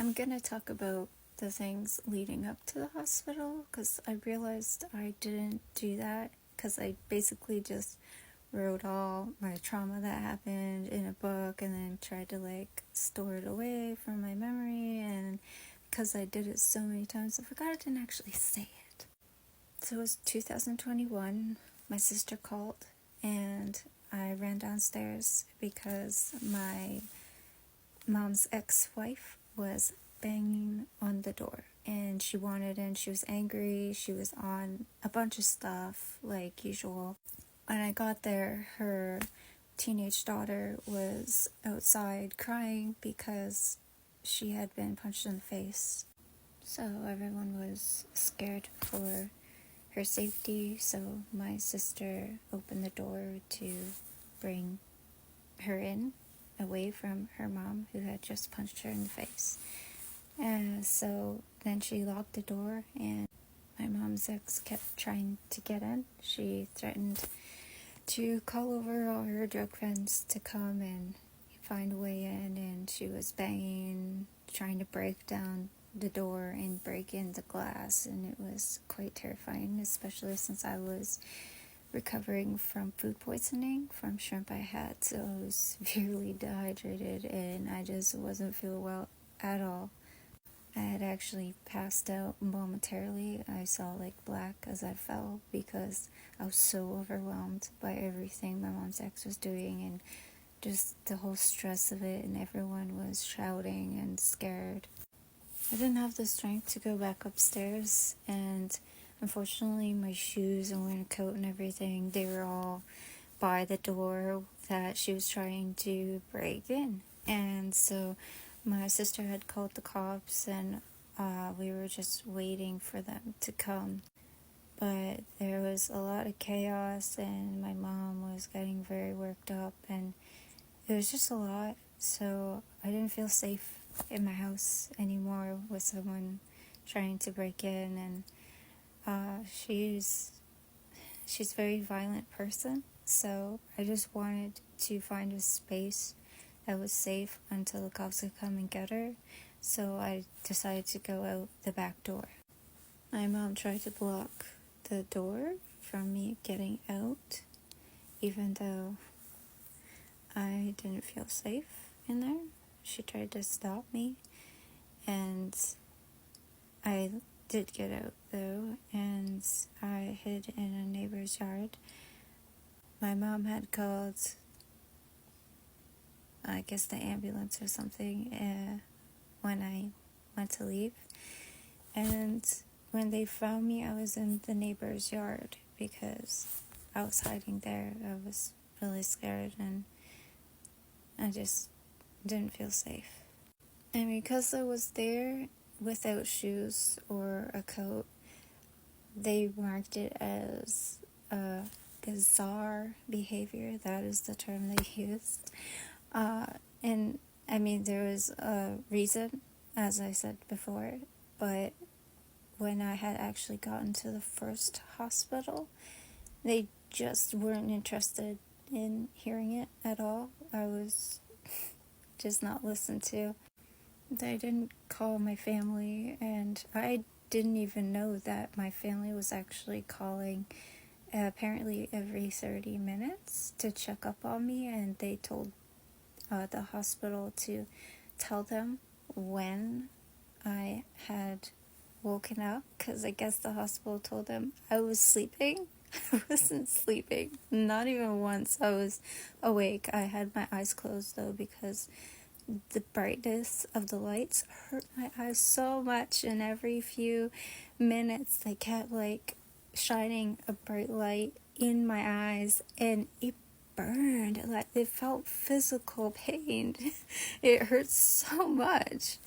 I'm gonna talk about the things leading up to the hospital because I realized I didn't do that because I basically just wrote all my trauma that happened in a book and then tried to store it away from my memory, and because I did it so many times I forgot I didn't actually say it. So it was 2021, my sister called and I ran downstairs because my mom's ex-wife was banging on the door and she wanted in. She was angry, she was on a bunch of stuff like usual. When I got there, her teenage daughter was outside crying because she had been punched in the face. So everyone was scared for her safety, so my sister opened the door to bring her in away from her mom who had just punched her in the face. And so then she locked the door and my mom's ex kept trying to get in. She threatened to call over all her drug friends to come and find a way in, and she was banging, trying to break down the door and break in the glass, and it was quite terrifying, especially since I was recovering from food poisoning from shrimp I had, so I was severely dehydrated and I just wasn't feeling well at all. I had actually passed out momentarily. I saw black as I fell because I was so overwhelmed by everything my mom's ex was doing and just the whole stress of it, and everyone was shouting and scared. I didn't have the strength to go back upstairs, and unfortunately my shoes and winter coat and everything, they were all by the door that she was trying to break in. And so my sister had called the cops and we were just waiting for them to come. But there was a lot of chaos and my mom was getting very worked up and it was just a lot. So I didn't feel safe in my house anymore with someone trying to break in, and she's a very violent person, so I just wanted to find a space that was safe until the cops could come and get her, so I decided to go out the back door. My mom tried to block the door from me getting out, even though I didn't feel safe in there. She tried to stop me, and I did get out though, and I hid in a neighbor's yard. My mom had called, I guess, the ambulance or something when I went to leave, and when they found me I was in the neighbor's yard because I was hiding there. I was really scared and I just didn't feel safe. And because I was there without shoes or a coat, they marked it as bizarre behavior. That is the term they used. And I mean, there was a reason, as I said before, but when I had actually gotten to the first hospital, they just weren't interested in hearing it at all. I was just not listened to. They didn't call my family, and I didn't even know that my family was actually calling apparently every 30 minutes to check up on me, and they told the hospital to tell them when I had woken up, because I guess the hospital told them I was sleeping. I wasn't sleeping, not even once. I was awake. I had my eyes closed though because the brightness of the lights hurt my eyes so much, and every few minutes they kept shining a bright light in my eyes and it burned. It felt physical pain. It hurt so much.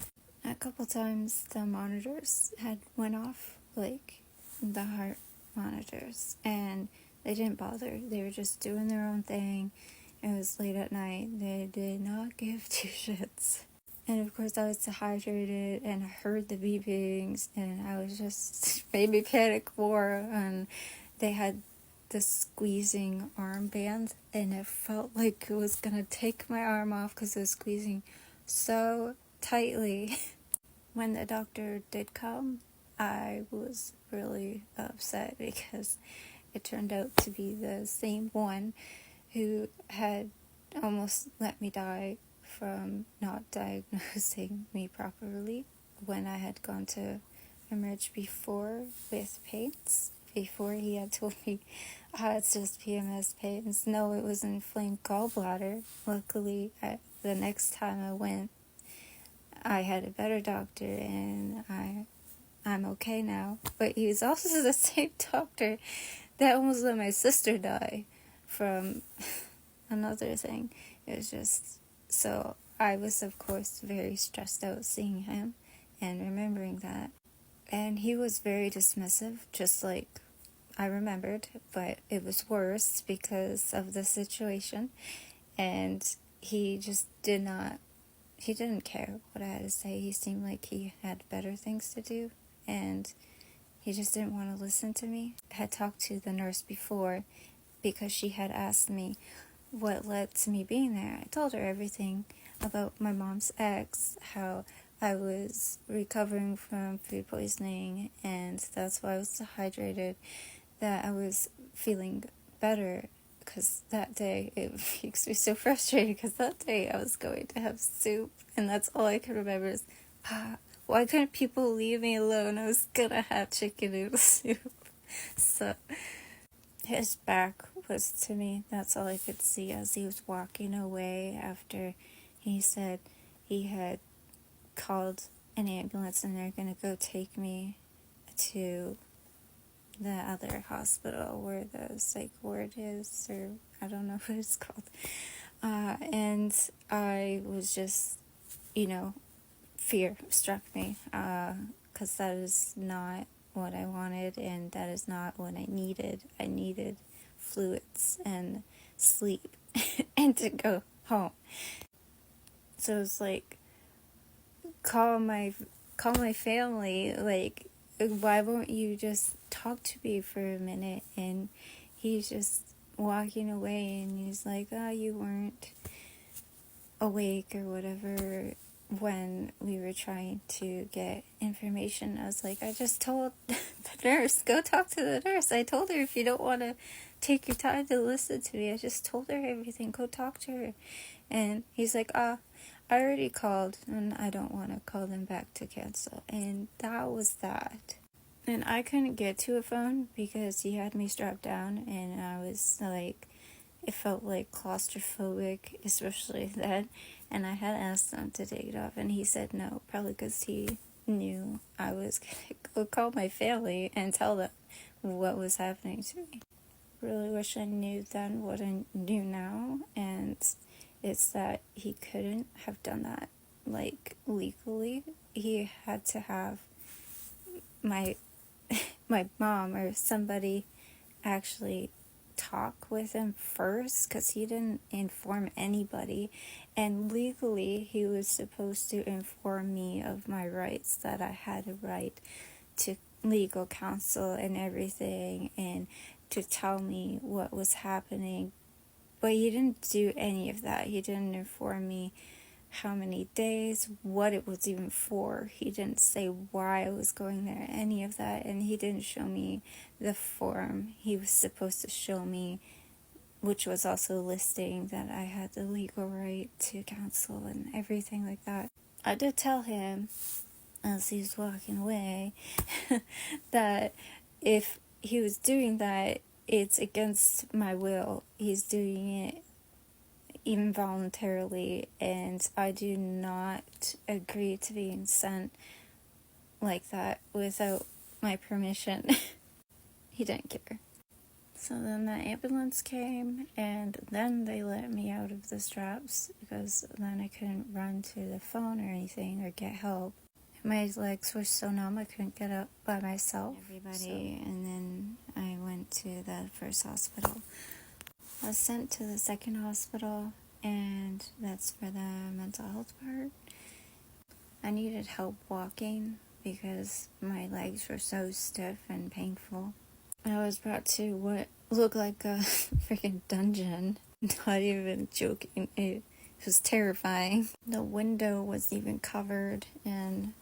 A couple times the monitors had went off, the heart monitors, and they didn't bother. They were just doing their own thing. It was late at night. They did not give two shits. And of course I was dehydrated and I heard the beepings and I was just made me panic more. And they had the squeezing armband and it felt like it was gonna take my arm off because it was squeezing so tightly. when the doctor did come, I was really upset because it turned out to be the same one who had almost let me die from not diagnosing me properly when I had gone to emerge before with pains. Before he had told me, it's just PMS pains. No, it was inflamed gallbladder. Luckily, the next time I went, I had a better doctor and I'm okay now. But he was also the same doctor that almost let my sister die from another thing. It was just, so I was of course very stressed out seeing him and remembering that. And he was very dismissive, just like I remembered, but it was worse because of the situation. And he just he didn't care what I had to say. He seemed like he had better things to do, and he just didn't want to listen to me. I had talked to the nurse before because she had asked me what led to me being there. I told her everything about my mom's ex, how I was recovering from food poisoning, and that's why I was dehydrated, that I was feeling better, because that day, it makes me so frustrated, because that day I was going to have soup, and that's all I could remember is, why couldn't people leave me alone? I was gonna have chicken noodle soup. So his back was to me. That's all I could see as he was walking away after he said he had called an ambulance and they're going to go take me to the other hospital where the psych ward is, or I don't know what it's called. And I was just, fear struck me, because that is not what I wanted, and that is not what I needed. I needed fluids and sleep and to go home. So it's like, call my family, like, why won't you just talk to me for a minute? And he's just walking away, and he's like, you weren't awake or whatever when we were trying to get information. I was like, I just told the nurse, go talk to the nurse. I told her, if you don't want to take your time to listen to me, I just told her everything, go talk to her. And he's like, I already called, and I don't want to call them back to cancel. And that was that. And I couldn't get to a phone because he had me strapped down, and I was like, it felt like claustrophobic, especially then. And I had asked him to take it off, and he said no, probably because he knew I was going to go call my family and tell them what was happening to me. Really wish I knew then what I knew now, and it's that he couldn't have done that, like, legally. He had to have my mom or somebody actually talk with him first, because he didn't inform anybody, and legally he was supposed to inform me of my rights, that I had a right to legal counsel and everything, and to tell me what was happening. But he didn't do any of that. He didn't inform me how many days, what it was even for. He didn't say why I was going there, any of that. And he didn't show me the form he was supposed to show me, which was also listing that I had the legal right to counsel and everything like that. I did tell him, as he was walking away, that if he was doing that, it's against my will. He's doing it involuntarily, and I do not agree to being sent like that without my permission. He didn't care. So then the ambulance came, and then they let me out of the straps, because then I couldn't run to the phone or anything or get help. My legs were so numb I couldn't get up by myself. And then I went to the first hospital. I was sent to the second hospital, and that's for the mental health part. I needed help walking because my legs were so stiff and painful. I was brought to what looked like a freaking dungeon. Not even joking. It was terrifying. The window was even covered in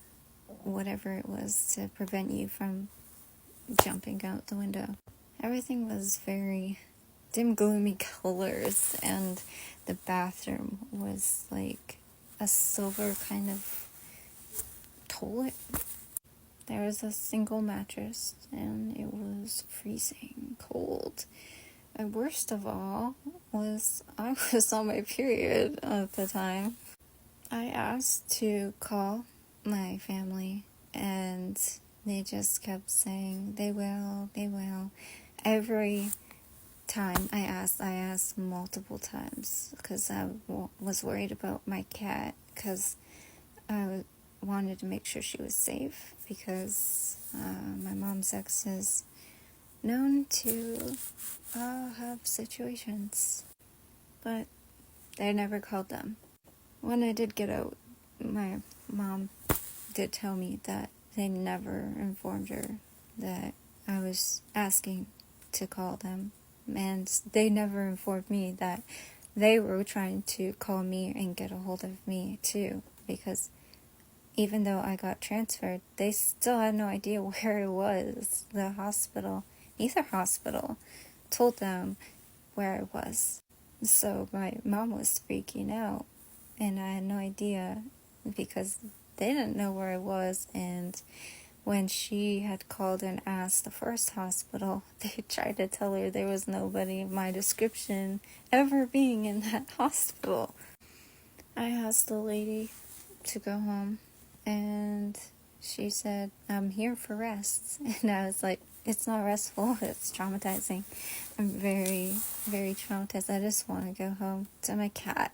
whatever it was to prevent you from jumping out the window. Everything was very dim, gloomy colors, and the bathroom was like a silver kind of toilet. There was a single mattress, and it was freezing cold. And worst of all was I was on my period at the time. I asked to call my family, and they just kept saying, they will. Every time I asked multiple times, because I was worried about my cat, because I wanted to make sure she was safe, because my mom's ex is known to have situations, but they never called them. When I did get out, my mom did tell me that they never informed her that I was asking to call them, and they never informed me that they were trying to call me and get a hold of me too, because even though I got transferred, they still had no idea where it was. The hospital, neither hospital, told them where I was. So my mom was freaking out, and I had no idea because they didn't know where I was. And when she had called and asked the first hospital, they tried to tell her there was nobody of my description ever being in that hospital. I asked the lady to go home, and she said, I'm here for rest. And I was like, it's not restful, it's traumatizing. I'm very, very traumatized. I just want to go home to my cat,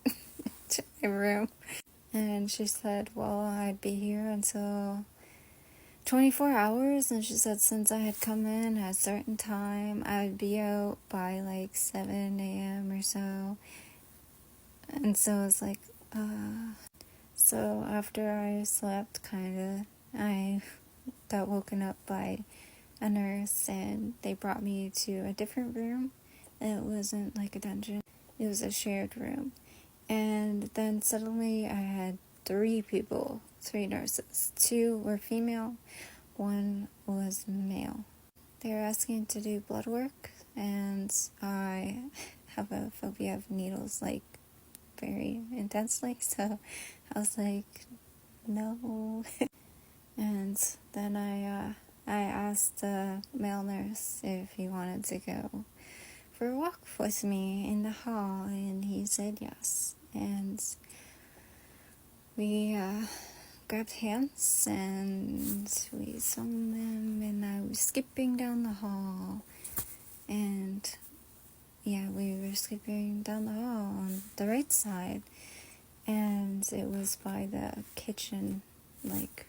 to my room. And she said, well, I'd be here until 24 hours. And she said, since I had come in at a certain time, I would be out by like 7 a.m. or so. And so I was like, So after I slept, I got woken up by a nurse, and they brought me to a different room. It wasn't like a dungeon. It was a shared room. And then suddenly I had three nurses. Two were female, one was male. They were asking to do blood work, and I have a phobia of needles, like, very intensely, so I was like, no. And then I asked the male nurse if he wanted to go for a walk with me in the hall, and he said yes. And we grabbed hands, and we swung them, and I was skipping down the hall, and yeah, we were skipping down the hall on the right side, and it was by the kitchen, like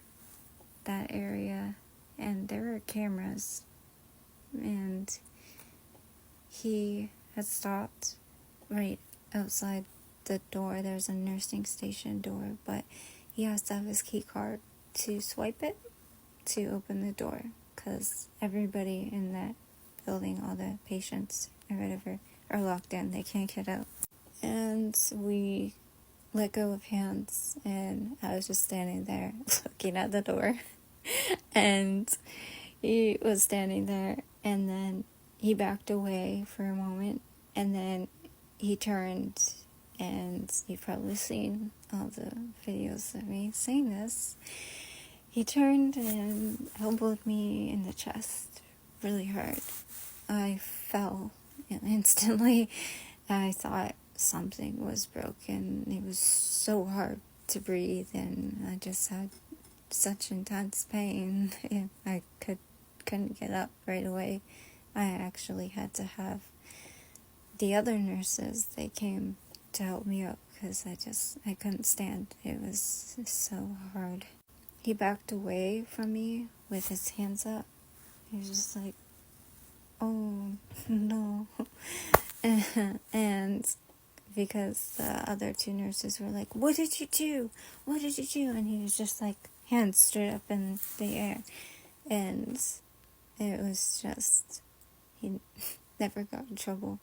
that area, and there were cameras, and he had stopped right outside the door. There's a nursing station door, but he has to have his key card to swipe it to open the door, because everybody in that building, all the patients or whatever, are locked in. They can't get out. And we let go of hands, and I was just standing there looking at the door. And he was standing there, and then he backed away for a moment, and then he turned, and you've probably seen all the videos of me saying this. He turned and elbowed me in the chest really hard. I fell instantly. I thought something was broken. It was so hard to breathe, and I just had such intense pain. I couldn't get up right away. I actually had to have the other nurses, they came to help me up, because I couldn't stand. It was so hard. He backed away from me with his hands up. He was just like, oh no. And because the other two nurses were like, what did you do? And he was just like, hands straight up in the air. And it was just, he never got in trouble.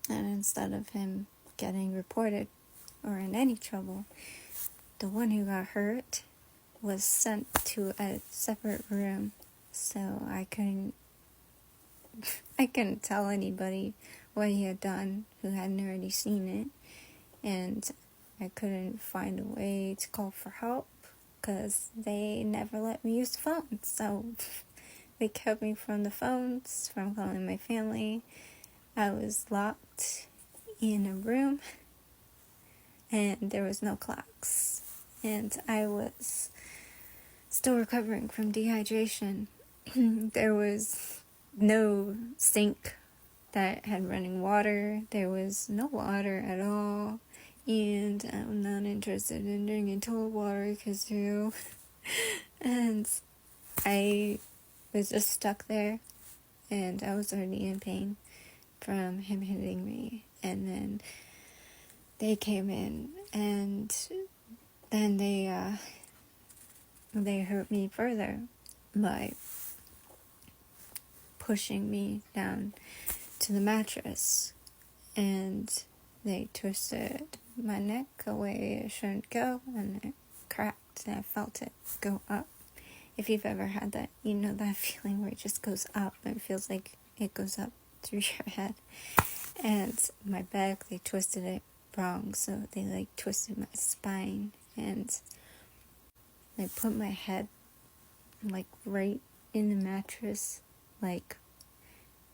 And instead of him getting reported or in any trouble, the one who got hurt was sent to a separate room, so I couldn't tell anybody what he had done who hadn't already seen it, and I couldn't find a way to call for help because they never let me use the phone. So they kept me from the phones, from calling my family. I was locked in a room, and there was no clocks, and I was still recovering from dehydration. There was no sink that had running water. There was no water at all, and I'm not interested in drinking toilet water because too. And I was just stuck there, and I was already in pain from him hitting me. And then they came in, and then they hurt me further by pushing me down to the mattress, and they twisted my neck away it shouldn't go, and it cracked, and I felt it go up. If you've ever had that, you know that feeling where it just goes up, and it feels like it goes up through your head. And my back, they twisted it wrong, so they twisted my spine, and they put my head right in the mattress, like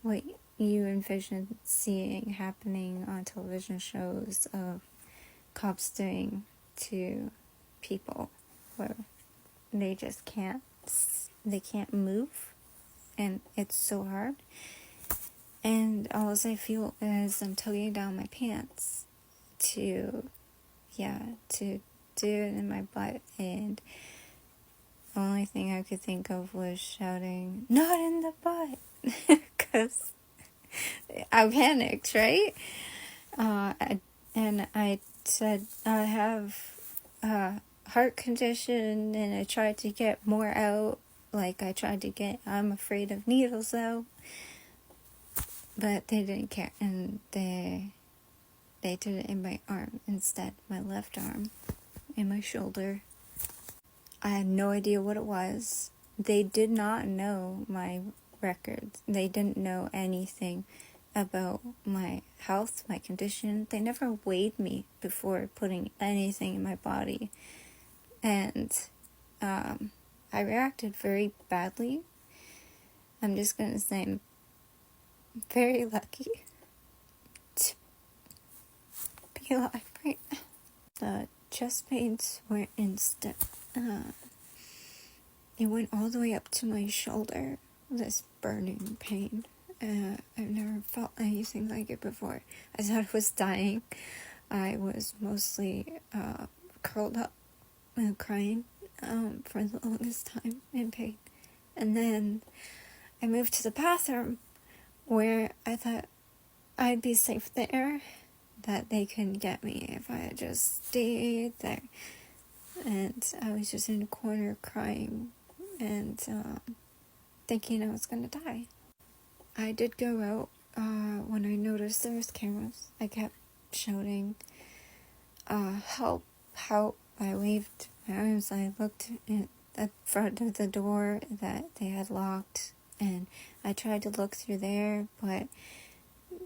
what you envision seeing happening on television shows of cops doing to people, where they just can't move, and it's so hard. And all I feel is I'm tugging down my pants to do it in my butt, and the only thing I could think of was shouting, "Not in the butt!" Because I panicked, right? And I said, I have a heart condition, and I tried to get more out. I'm afraid of needles out. But they didn't care, and they did it in my arm instead, my left arm, in my shoulder. I had no idea what it was. They did not know my records. They didn't know anything about my health, my condition. They never weighed me before putting anything in my body. And I reacted very badly. I'm just going to say I'm very lucky to be alive right now. The chest pains were instant. It went all the way up to my shoulder, this burning pain. I've never felt anything like it before. I thought I was dying. I was mostly curled up and crying for the longest time in pain. And then I moved to the bathroom, where I thought I'd be safe there, that they couldn't get me if I had just stayed there. And I was just in a corner crying and thinking I was going to die. I did go out when I noticed there was cameras. I kept shouting, help, help. I waved my arms. I looked at the front of the door that they had locked, and I tried to look through there, but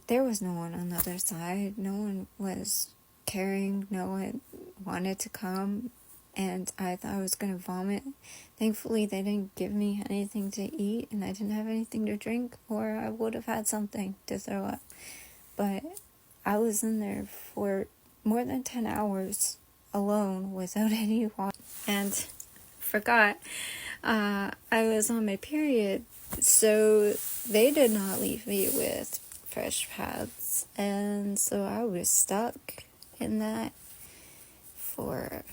there was no one on the other side. No one was caring. No one wanted to come, and I thought I was going to vomit. Thankfully, they didn't give me anything to eat, and I didn't have anything to drink, or I would have had something to throw up. But I was in there for more than 10 hours alone without any water, and forgot I was on my period, so they did not leave me with fresh pads, and so I was stuck in that for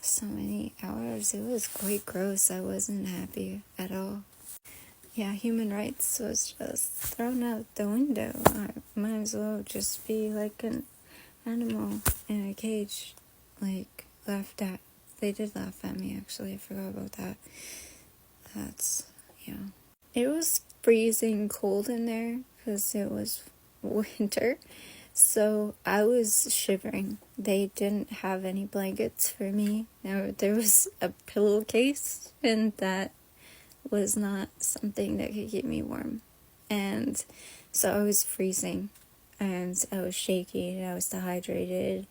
so many hours. It was quite gross. I wasn't happy at all. Yeah, human rights was just thrown out the window. I might as well just be like an animal in a cage, laughed at. They did laugh at me, actually. I forgot about that. It was freezing cold in there because it was winter, so I was shivering they didn't have any blankets for me. There was a pillowcase, and that was not something that could keep me warm. And so I was freezing, and I was shaking, I was dehydrated.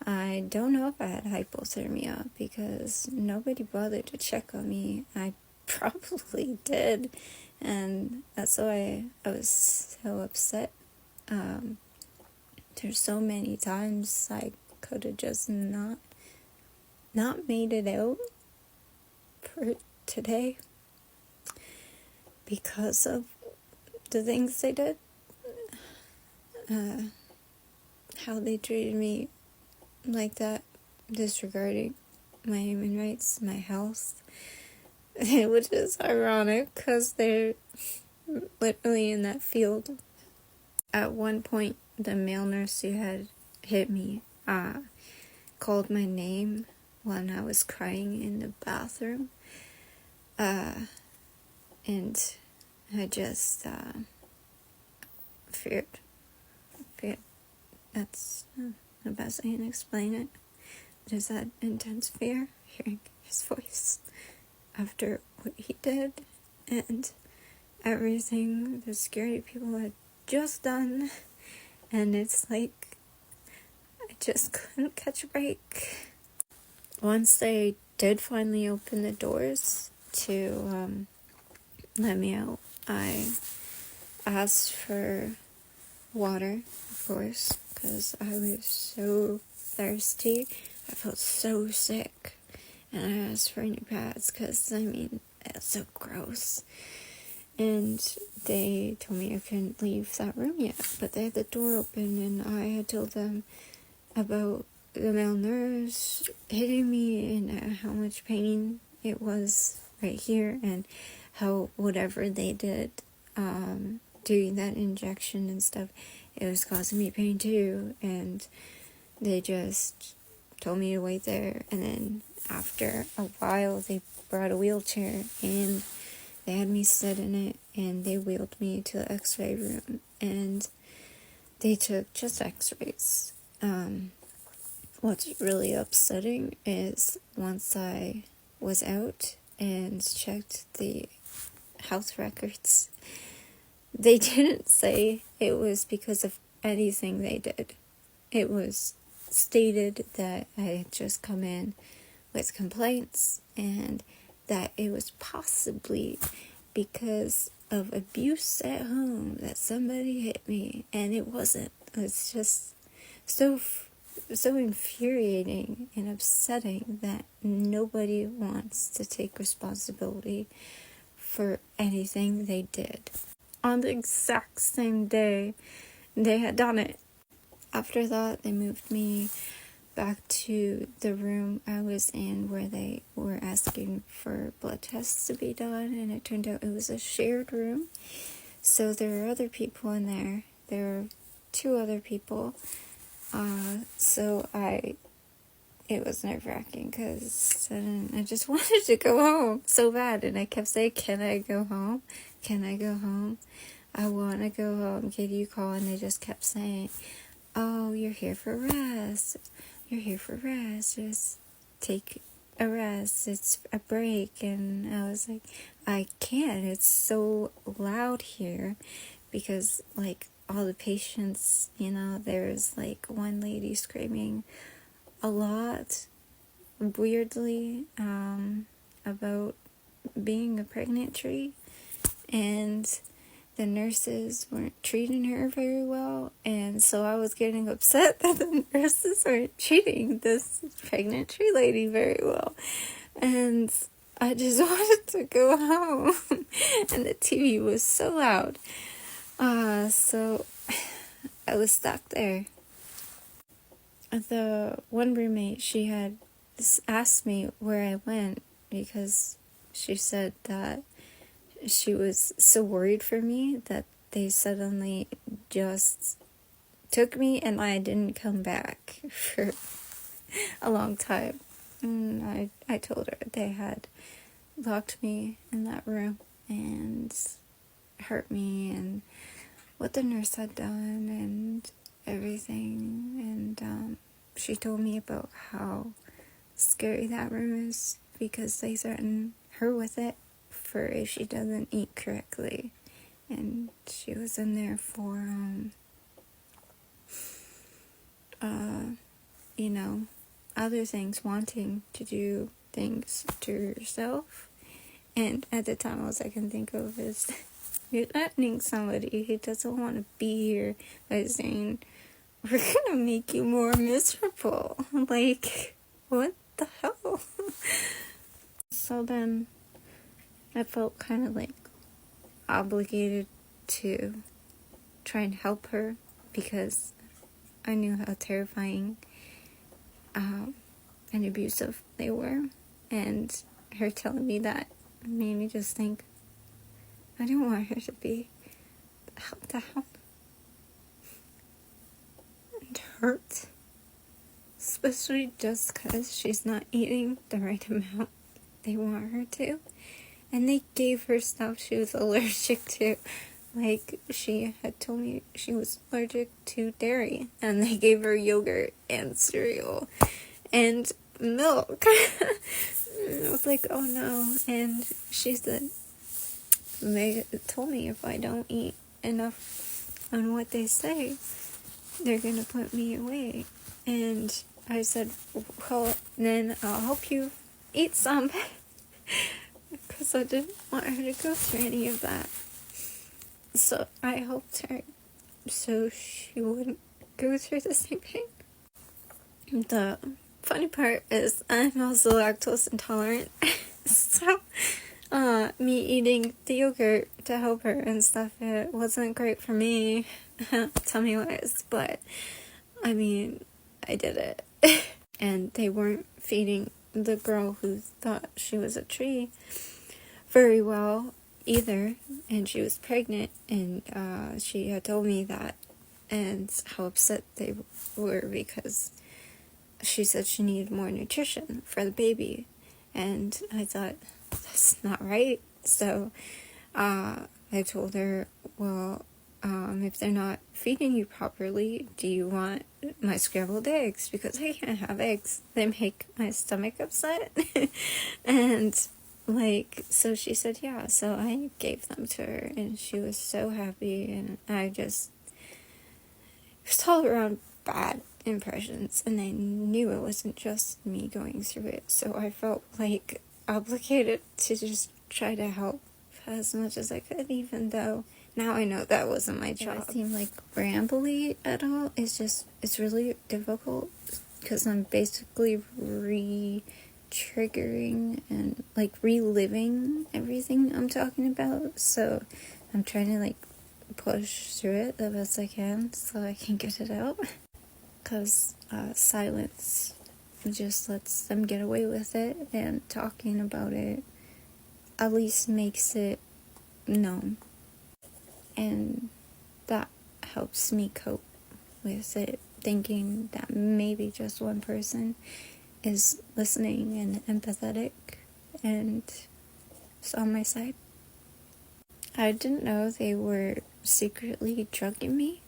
I don't know if I had hypothermia because nobody bothered to check on me. I probably did, and that's why I was so upset. There's so many times I could have just not made it out for today because of the things they did, how they treated me like that, disregarding my human rights, my health, which is ironic because they're literally in that field. At one point, the male nurse who had hit me called my name when I was crying in the bathroom, and I just feared. That's the best I can explain it. There's that intense fear, hearing his voice after what he did, and everything the security people had just done, and it's like I just couldn't catch a break. Once they did finally open the doors to let me out, I asked for water, of course, because I was so thirsty. I felt so sick, and I asked for new pads because, it's so gross. And they told me I couldn't leave that room yet, but they had the door open, and I had told them about the male nurse hitting me and how much pain it was right here, and how whatever they did doing that injection and stuff, it was causing me pain too, and they just told me to wait there. And then after a while they brought a wheelchair and they had me sit in it, and they wheeled me to the x-ray room, and they took just x-rays. What's really upsetting is once I was out and checked the health records, they didn't say it was because of anything they did. It was stated that I had just come in with complaints, and that it was possibly because of abuse at home that somebody hit me, and it wasn't. It's just so infuriating and upsetting that nobody wants to take responsibility for anything they did. On the exact same day they had done it. After that, they moved me back to the room I was in where they were asking for blood tests to be done, and it turned out it was a shared room. So there were other people in there. There were 2 other people. So it was nerve-wracking because I just wanted to go home so bad, and I kept saying, can I go home? Can I go home? I want to go home. Can you call? And they just kept saying, oh, you're here for rest. You're here for rest. Just take a rest. It's a break. And I was like, I can't. It's so loud here because, all the patients, there's, one lady screaming a lot, weirdly, about being a pregnant tree, and the nurses weren't treating her very well, and so I was getting upset that the nurses weren't treating this pregnant tree lady very well, and I just wanted to go home, and the TV was so loud, so I was stuck there. The one roommate, she had asked me where I went because she said that she was so worried for me that they suddenly just took me and I didn't come back for a long time. And I told her they had locked me in that room and hurt me, and what the nurse had done and everything. And she told me about how scary that room is because they threaten her with it for if she doesn't eat correctly. And she was in there for, other things, wanting to do things to herself. And at the time, all I can think of is, you're threatening somebody who doesn't want to be here by saying, we're gonna make you more miserable. Like, what the hell? So then, I felt kind of like obligated to try and help her because I knew how terrifying and abusive they were. And her telling me that made me just think, I don't want her to be held down and hurt, especially just because she's not eating the right amount they want her to. And they gave her stuff she was allergic to. Like, she had told me she was allergic to dairy, and they gave her yogurt and cereal and milk. I was like, oh no. And she said, they told me if I don't eat enough on what they say, they're gonna put me away. And I said, well, then I'll help you eat some. Because I didn't want her to go through any of that. So I helped her so she wouldn't go through the same pain. The funny part is I'm also lactose intolerant. So me eating the yogurt to help her and stuff, it wasn't great for me, tummy-wise, but I mean, I did it. And they weren't feeding the girl who thought she was a tree very well either, and she was pregnant, and she had told me that, and how upset they were because she said she needed more nutrition for the baby. And I thought, that's not right. So I told her, well, if they're not feeding you properly, do you want my scrambled eggs? Because I can't have eggs. They make my stomach upset. And so she said, yeah. So I gave them to her, and she was so happy. And it was all around bad impressions, and I knew it wasn't just me going through it. So I felt like obligated to just try to help as much as I could, even though now I know that wasn't my job. It seem like rambly at all. It's really difficult because I'm basically triggering and reliving everything I'm talking about. So I'm trying to push through it the best I can so I can get it out. Because silence just lets them get away with it, and talking about it at least makes it known. And that helps me cope with it, thinking that maybe just one person is listening and empathetic and is on my side. I didn't know they were secretly drugging me.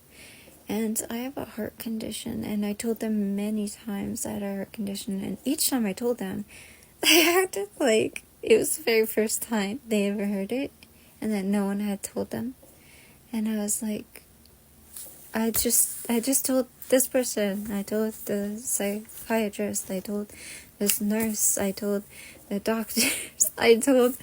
And I have a heart condition, and I told them many times I had a heart condition, and each time I told them, they acted like it was the very first time they ever heard it, and that no one had told them. And I was like, I just told this person, I told the psychiatrist, I told this nurse, I told the doctors, I told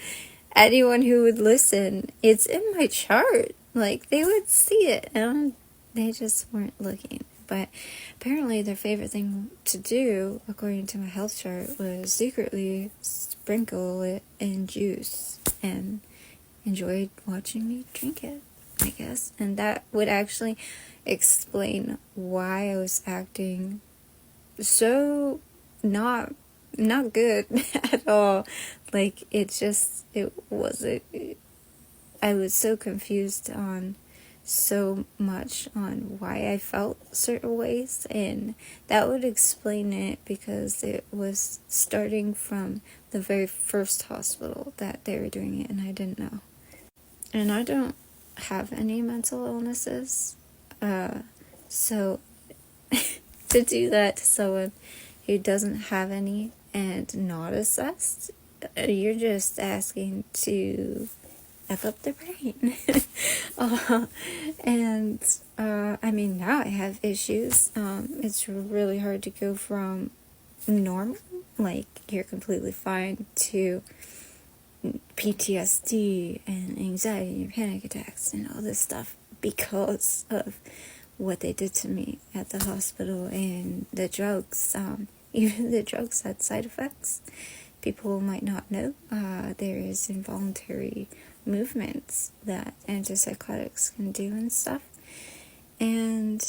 anyone who would listen. It's in my chart. They would see it, and they just weren't looking. But apparently their favorite thing to do, according to my health chart, was secretly sprinkle it in juice and enjoyed watching me drink it, I guess. And that would actually explain why I was acting so not good at all. It wasn't. I was so confused on so much on why I felt certain ways, and that would explain it because it was starting from the very first hospital that they were doing it, and I didn't know. And I don't have any mental illnesses, so to do that to someone who doesn't have any and not assessed, you're just asking to F up the brain. I mean, now I have issues. It's really hard to go from normal, like you're completely fine, to PTSD and anxiety and panic attacks and all this stuff because of what they did to me at the hospital and the drugs. Even the drugs had side effects. People might not know there is involuntary movements that antipsychotics can do and stuff. And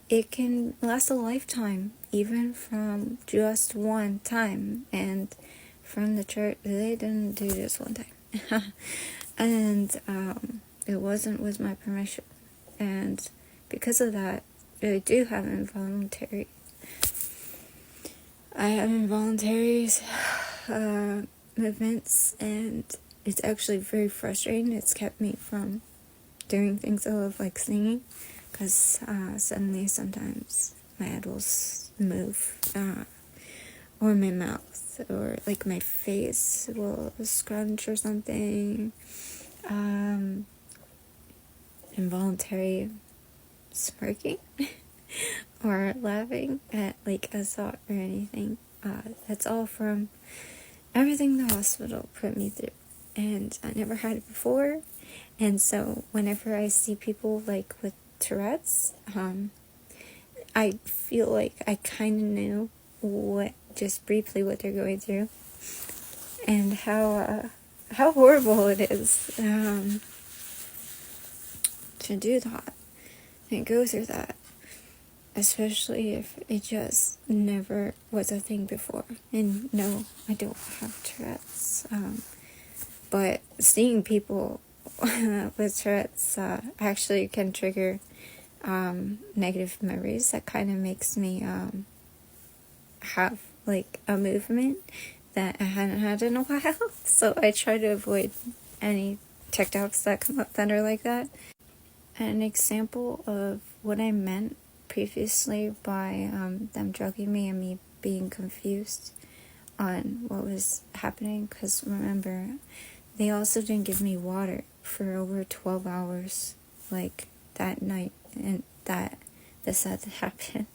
it can last a lifetime, even from just one time. And from the church, they didn't do this one time. And it wasn't with my permission. And because of that, I do have involuntary. I have involuntary movements, and it's actually very frustrating. It's kept me from doing things I love, like singing, because suddenly sometimes my head will move, or my mouth, or like my face will scrunch or something. Involuntary smirking or laughing at like a thought or anything. That's all from everything the hospital put me through, and I never had it before. And so whenever I see people like with Tourette's, I feel like I kind of knew just briefly what they're going through, and how horrible it is to do that and go through that, especially if it just never was a thing before. And no, I don't have Tourette's, but seeing people with Tourette's actually can trigger negative memories. That kind of makes me have like a movement that I hadn't had in a while. So I try to avoid any TikToks that come up that are like that. An example of what I meant previously by them drugging me and me being confused on what was happening, because remember, they also didn't give me water for over 12 hours, like that night, and this had happened.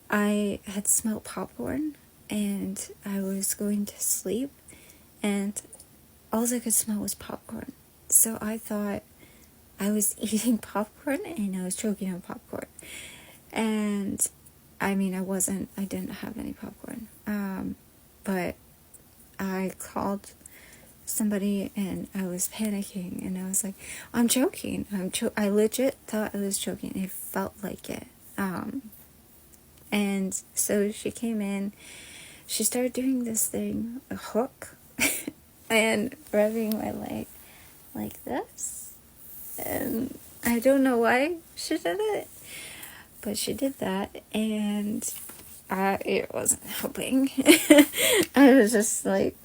I had smelled popcorn, and I was going to sleep, and all I could smell was popcorn. So I thought I was eating popcorn, and I was choking on popcorn. And I mean, I didn't have any popcorn. But I called somebody, and I was panicking, and I was like, I'm choking. I legit thought I was choking. It felt like it. And so she came in, she started doing this thing, a hook, and rubbing my leg like this. And I don't know why she did it, but she did that, and it wasn't helping. I was just like,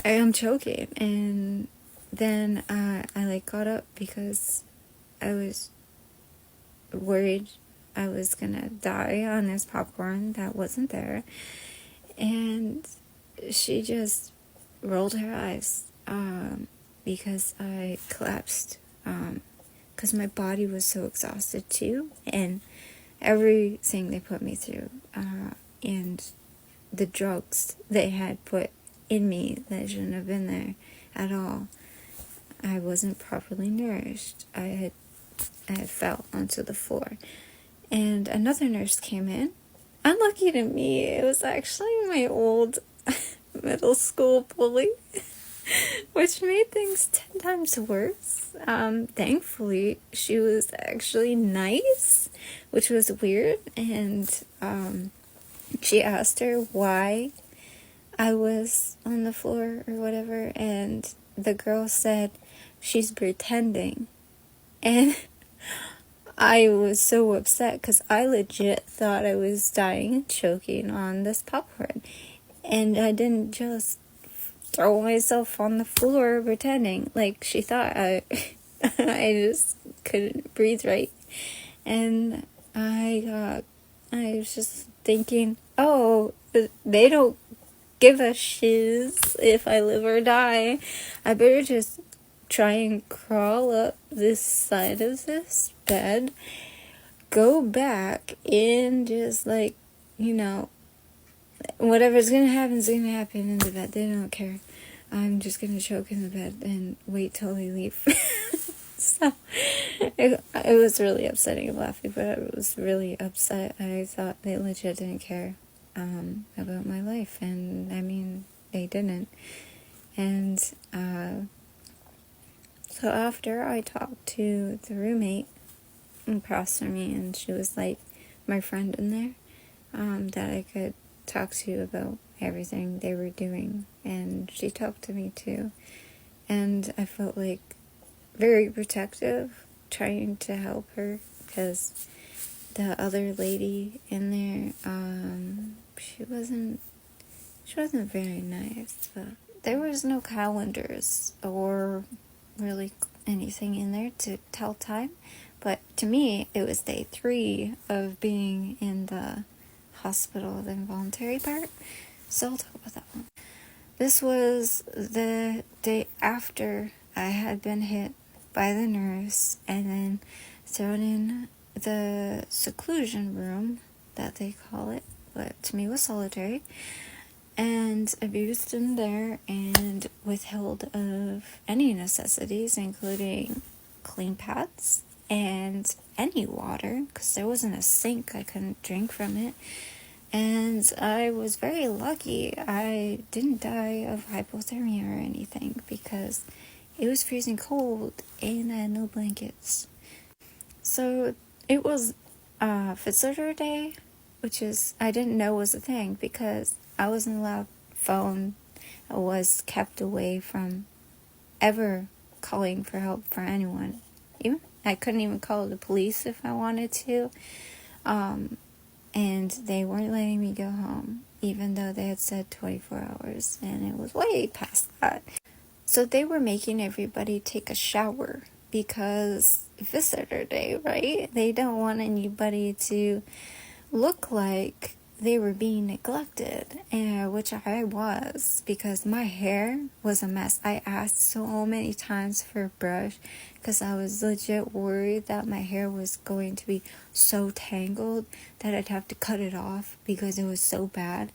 I am choking. And then I like got up because I was worried I was gonna die on this popcorn that wasn't there. And she just rolled her eyes because I collapsed, because my body was so exhausted too, and everything they put me through, and the drugs they had put in me that shouldn't have been there at all. I wasn't properly nourished. I had fell onto the floor, and another nurse came in. Unlucky to me, it was actually my old middle school bully, which made things 10 times worse. Thankfully, she was actually nice, which was weird, and she asked her why I was on the floor or whatever, and the girl said she's pretending. And I was so upset because I legit thought I was dying and choking on this popcorn, and I didn't just throw myself on the floor pretending. Like, she thought I just couldn't breathe right. And I was just thinking, oh, they don't give a shiz if I live or die. I better just try and crawl up this side of this bed, go back, and just, like, whatever's gonna happen is gonna happen in the bed. They don't care. I'm just gonna choke in the bed and wait till they leave. So, it was really upsetting and laughing, but I was really upset. I thought they legit didn't care about my life, and I mean, they didn't. And so after I talked to the roommate across from me, and she was like my friend in there, that I could talk to about everything they were doing, and she talked to me too, and I felt like very protective, trying to help her, because the other lady in there, she wasn't very nice, but there was no calendars or really anything in there to tell time, but to me, it was day 3 of being in the hospital, the involuntary part, so I'll talk about that one. This was the day after I had been hit by the nurse and then thrown in the seclusion room, that they call it, but to me was solitary, and abused in there and withheld of any necessities, including clean pads and any water, because there wasn't a sink. I couldn't drink from it. And I was very lucky I didn't die of hypothermia or anything, because it was freezing cold and I had no blankets. So it was visitor day, which is, I didn't know was a thing, because I wasn't allowed phone. I was kept away from ever calling for help for anyone. I couldn't even call the police if I wanted to. And they weren't letting me go home, even though they had said 24 hours, and it was way past that. So they were making everybody take a shower, because visitor day, right? They don't want anybody to look like they were being neglected, which I was, because my hair was a mess. I asked so many times for a brush, because I was legit worried that my hair was going to be so tangled that I'd have to cut it off because it was so bad.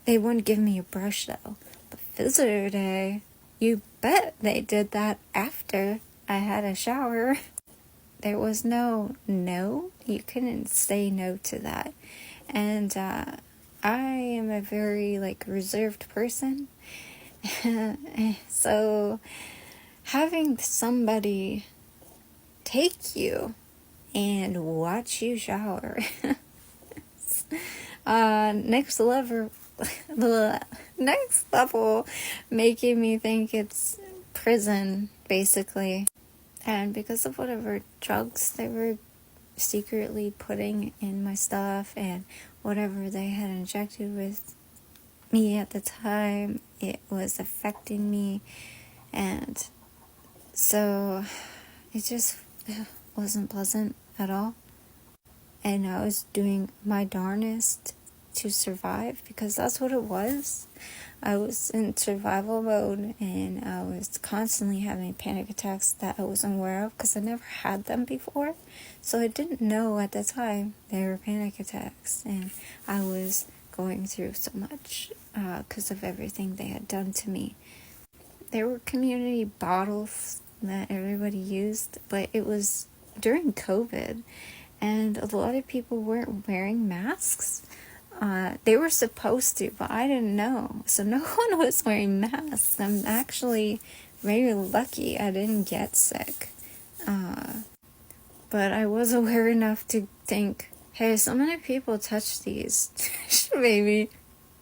They wouldn't give me a brush though. But visitor day, you bet they did that after I had a shower. There was no, you couldn't say no to that. And I am a very, reserved person. So having somebody take you and watch you shower, next level, making me think it's prison, basically. And because of whatever drugs they were secretly putting in my stuff and whatever they had injected with me at the time, it was affecting me, and so it just wasn't pleasant at all. And I was doing my darnest to survive, because that's what it was. I was in survival mode, and I was constantly having panic attacks that I wasn't aware of, because I never had them before. So I didn't know at the time they were panic attacks, and I was going through so much because of everything they had done to me. There were community bottles that everybody used, but it was during COVID, and a lot of people weren't wearing masks. They were supposed to, but I didn't know. So no one was wearing masks. I'm actually very lucky I didn't get sick. But I was aware enough to think, hey, so many people touch these. Maybe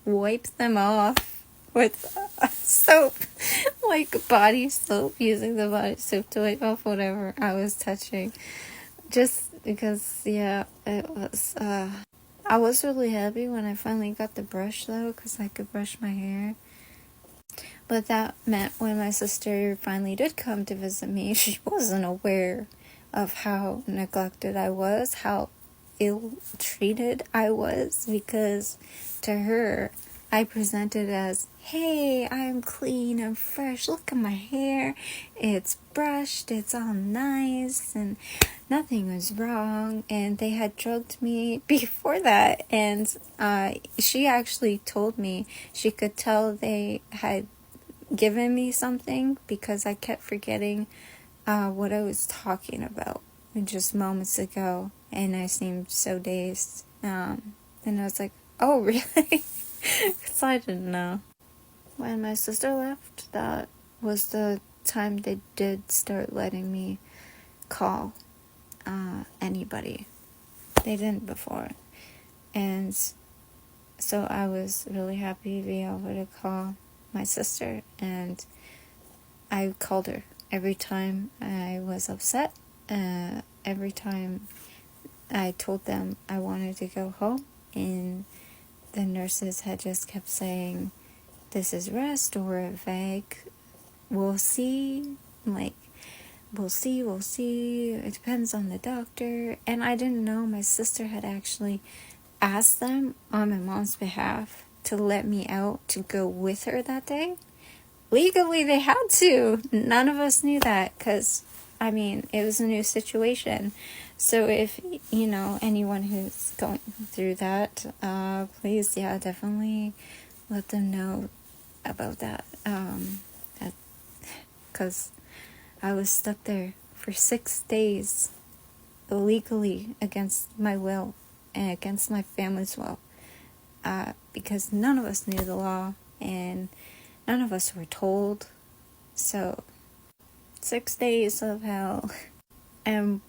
wipe them off with soap, like body soap, using the body soap to wipe off whatever I was touching. Just because, yeah, it was, I was really happy when I finally got the brush, though, because I could brush my hair. But that meant when my sister finally did come to visit me, she wasn't aware of how neglected I was, how ill-treated I was, because to her, I presented as, hey, I'm clean, I'm fresh, look at my hair, it's brushed, it's all nice, and nothing was wrong, and they had drugged me before that, and she actually told me she could tell they had given me something because I kept forgetting what I was talking about just moments ago, and I seemed so dazed, and I was like, oh, really? Because I didn't know. When my sister left, that was the time they did start letting me call anybody. They didn't before. And so I was really happy to be able to call my sister, and I called her every time I was upset, every time I told them I wanted to go home, and the nurses had just kept saying, this is rest, or a vague, we'll see, like, we'll see, it depends on the doctor. And I didn't know my sister had actually asked them on my mom's behalf to let me out to go with her that day. Legally, they had to. None of us knew that, because, I mean, it was a new situation. So if, anyone who's going through that, please, definitely let them know about that. Because I was stuck there for 6 days, illegally, against my will, and against my family's will, because none of us knew the law, and none of us were told. So, 6 days of hell. And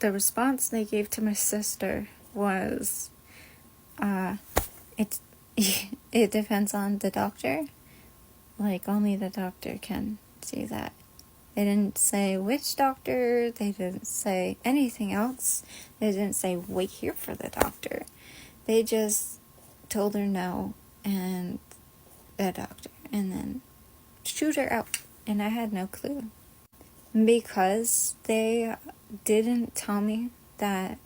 the response they gave to my sister was, it depends on the doctor. Like, only the doctor can do that. They didn't say which doctor, they didn't say anything else. They didn't say wait here for the doctor. They just told her no, and the doctor, and then shoot her out. And I had no clue. Because they didn't tell me that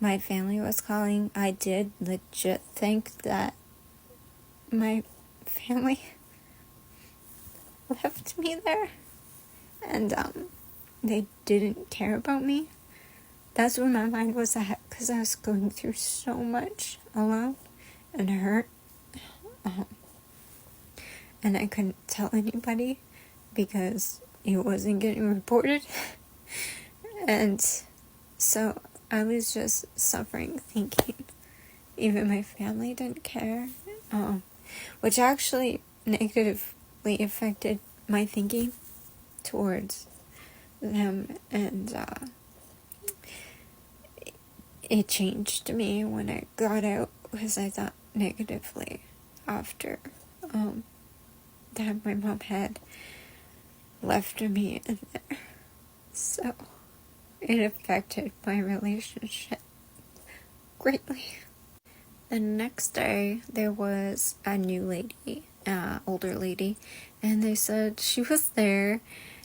my family was calling, I did legit think that my family left me there, and they didn't care about me. That's where my mind was at, because I was going through so much alone and hurt, and I couldn't tell anybody because it wasn't getting reported. And so I was just suffering, thinking even my family didn't care, which actually negatively affected my thinking towards them, and it changed me when I got out, because I thought negatively after that my mom had left me in there. So it affected my relationship greatly. The next day, there was a new lady, older lady, and they said she was there,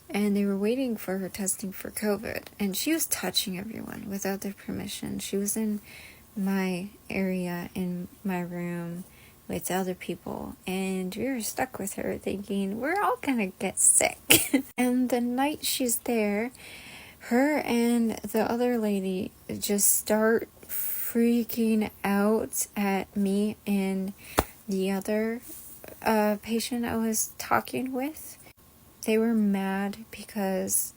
and they were waiting for her testing for COVID, and she was touching everyone without their permission. She was in my area, in my room, with other people, and we were stuck with her thinking, we're all gonna get sick. And the night she's there, her and the other lady just start freaking out at me and the other patient I was talking with. They were mad because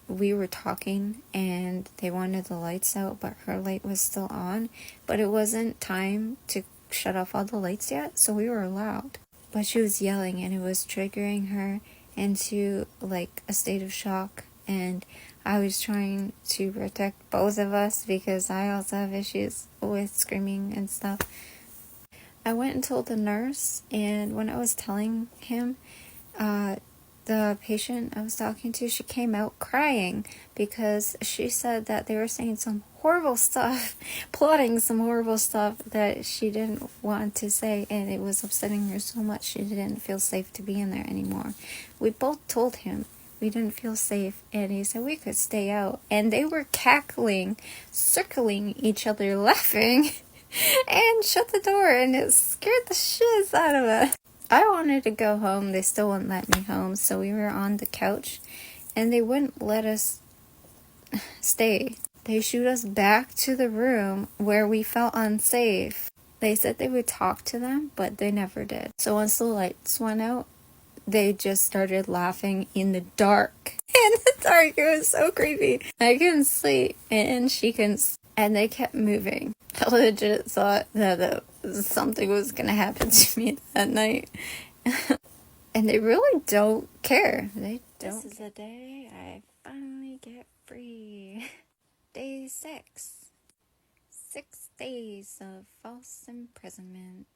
we were talking and they wanted the lights out, but her light was still on. But it wasn't time to shut off all the lights yet, so we were loud. But she was yelling, and it was triggering her into like a state of shock, and I was trying to protect both of us because I also have issues with screaming and stuff. I went and told the nurse, and when I was telling him, the patient I was talking to, she came out crying because she said that they were saying some horrible stuff, plotting some horrible stuff that she didn't want to say, and it was upsetting her so much she didn't feel safe to be in there anymore. We both told him we didn't feel safe, and he said we could stay out. And they were cackling, circling each other, laughing, and shut the door, and it scared the shiz out of us. I wanted to go home. They still wouldn't let me home, so we were on the couch, and they wouldn't let us stay. They shooed us back to the room where we felt unsafe. They said they would talk to them, but they never did. So once the lights went out, they just started laughing in the dark. In the dark, it was so creepy. I couldn't sleep, and she couldn't. And they kept moving. I legit thought that something was gonna happen to me that night. And they really don't care. They don't. This is the day I finally get free. Day 6. 6 days of false imprisonment.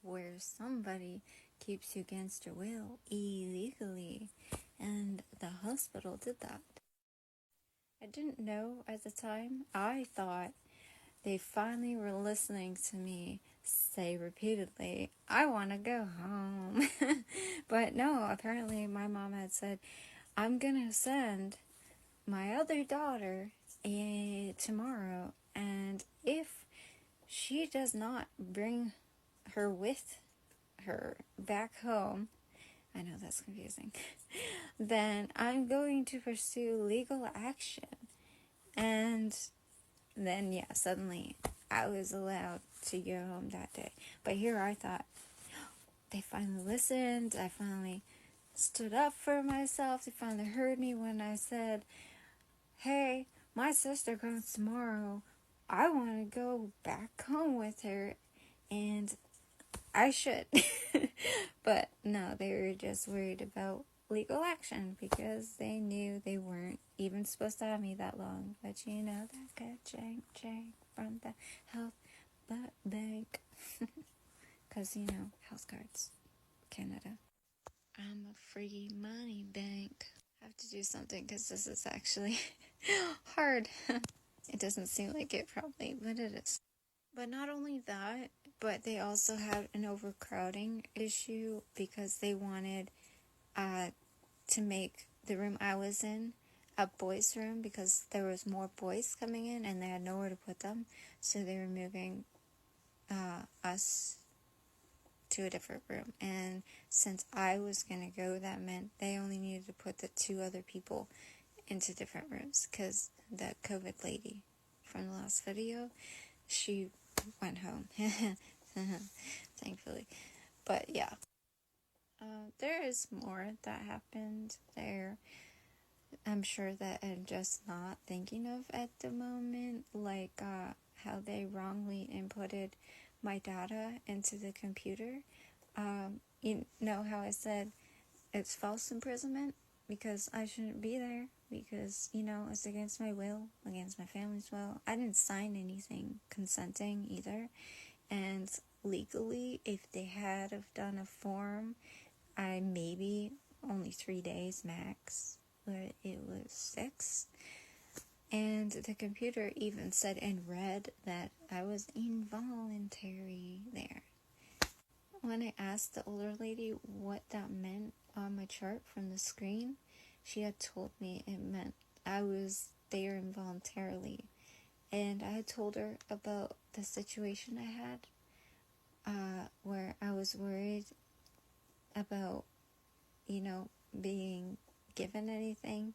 Where somebody keeps you against your will illegally. And the hospital did that. I didn't know at the time. I thought they finally were listening to me say repeatedly, I want to go home. But no, apparently my mom had said, I'm going to send my other daughter tomorrow, and if she does not bring her with her back home, I know that's confusing, then I'm going to pursue legal action. And then, yeah, suddenly I was allowed to go home that day. But here I thought, they finally listened. I finally stood up for myself. They finally heard me when I said, hey, my sister comes tomorrow. I want to go back home with her, and I should. But no, they were just worried about legal action because they knew they weren't even supposed to have me that long. But you know, that good chank from the health bank. Because, you know, house cards, Canada. I'm a free money bank. I have to do something because this is actually hard. It doesn't seem like it probably, but it is. But not only that, but they also had an overcrowding issue because they wanted to make the room I was in a boys' room because there was more boys coming in and they had nowhere to put them. So they were moving us to a different room. And since I was going to go, that meant they only needed to put the 2 other people into different rooms because the COVID lady from the last video, she went home. Thankfully. But yeah. There is more that happened there. I'm sure that I'm just not thinking of at the moment. Like how they wrongly inputted my data into the computer. You know how I said it's false imprisonment because I shouldn't be there because, you know, it's against my will, against my family's will. I didn't sign anything consenting either. And legally, if they had have done a form, I maybe only 3 days max, but it was 6. And the computer even said in red that I was involuntary there. When I asked the older lady what that meant on my chart from the screen, she had told me it meant I was there involuntarily. And I had told her about the situation I had, where I was worried about, you know, being given anything.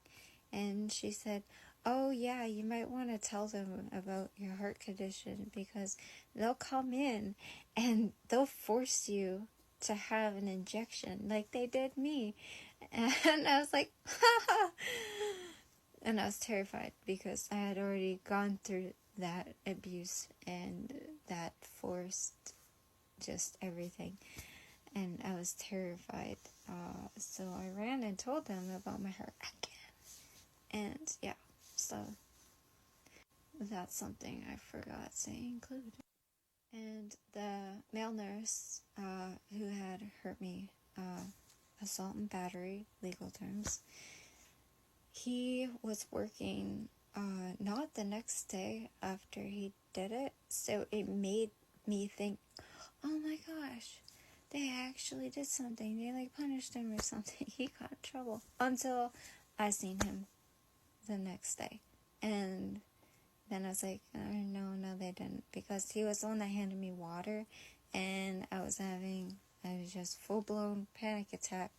And she said, oh yeah, you might want to tell them about your heart condition because they'll come in and they'll force you to have an injection like they did me. And I was like, haha. And I was terrified because I had already gone through that abuse and that forced just everything. And I was terrified. So I ran and told them about my heart again. And yeah, so that's something I forgot to include. And the male nurse who had hurt me, assault and battery, legal terms, he was working not the next day after he did it. So it made me think, oh my gosh, they actually did something. They like punished him or something. He got in trouble until I seen him the next day. And then I was like, oh, no, they didn't. Because he was the one that handed me water. And I was just full-blown panic attack,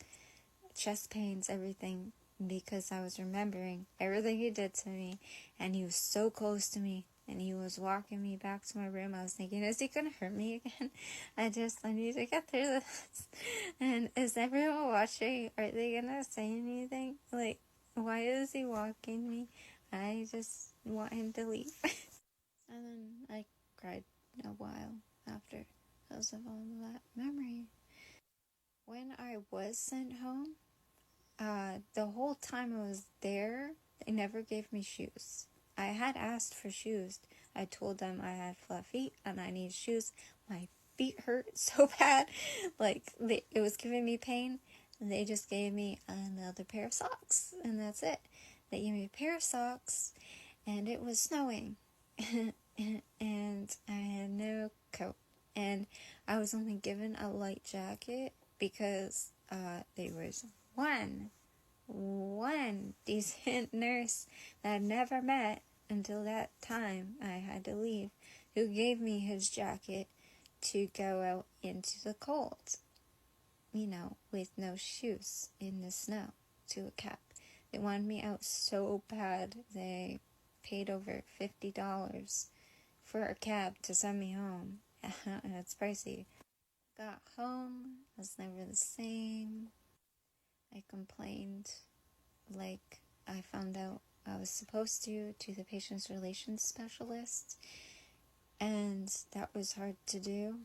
chest pains, everything. Because I was remembering everything he did to me. And he was so close to me. And he was walking me back to my room. I was thinking, is he going to hurt me again? I need to get through this. And is everyone watching? Are they going to say anything? Like, why is he walking me? I just want him to leave. And then I cried a while after because of all of that memory. When I was sent home, the whole time I was there, they never gave me shoes. I had asked for shoes. I told them I had flat feet and I need shoes. My feet hurt so bad. It was giving me pain. And they just gave me another pair of socks. And that's it. They gave me a pair of socks. And it was snowing. And I had no coat. And I was only given a light jacket because there was one decent nurse that I'd never met until that time I had to leave, who gave me his jacket to go out into the cold, with no shoes in the snow, to a cab. They wanted me out so bad, they paid over $50 for a cab to send me home. It's pricey. Got home, I was never the same. I complained like I found out I was supposed to the patient's relations specialist, and that was hard to do,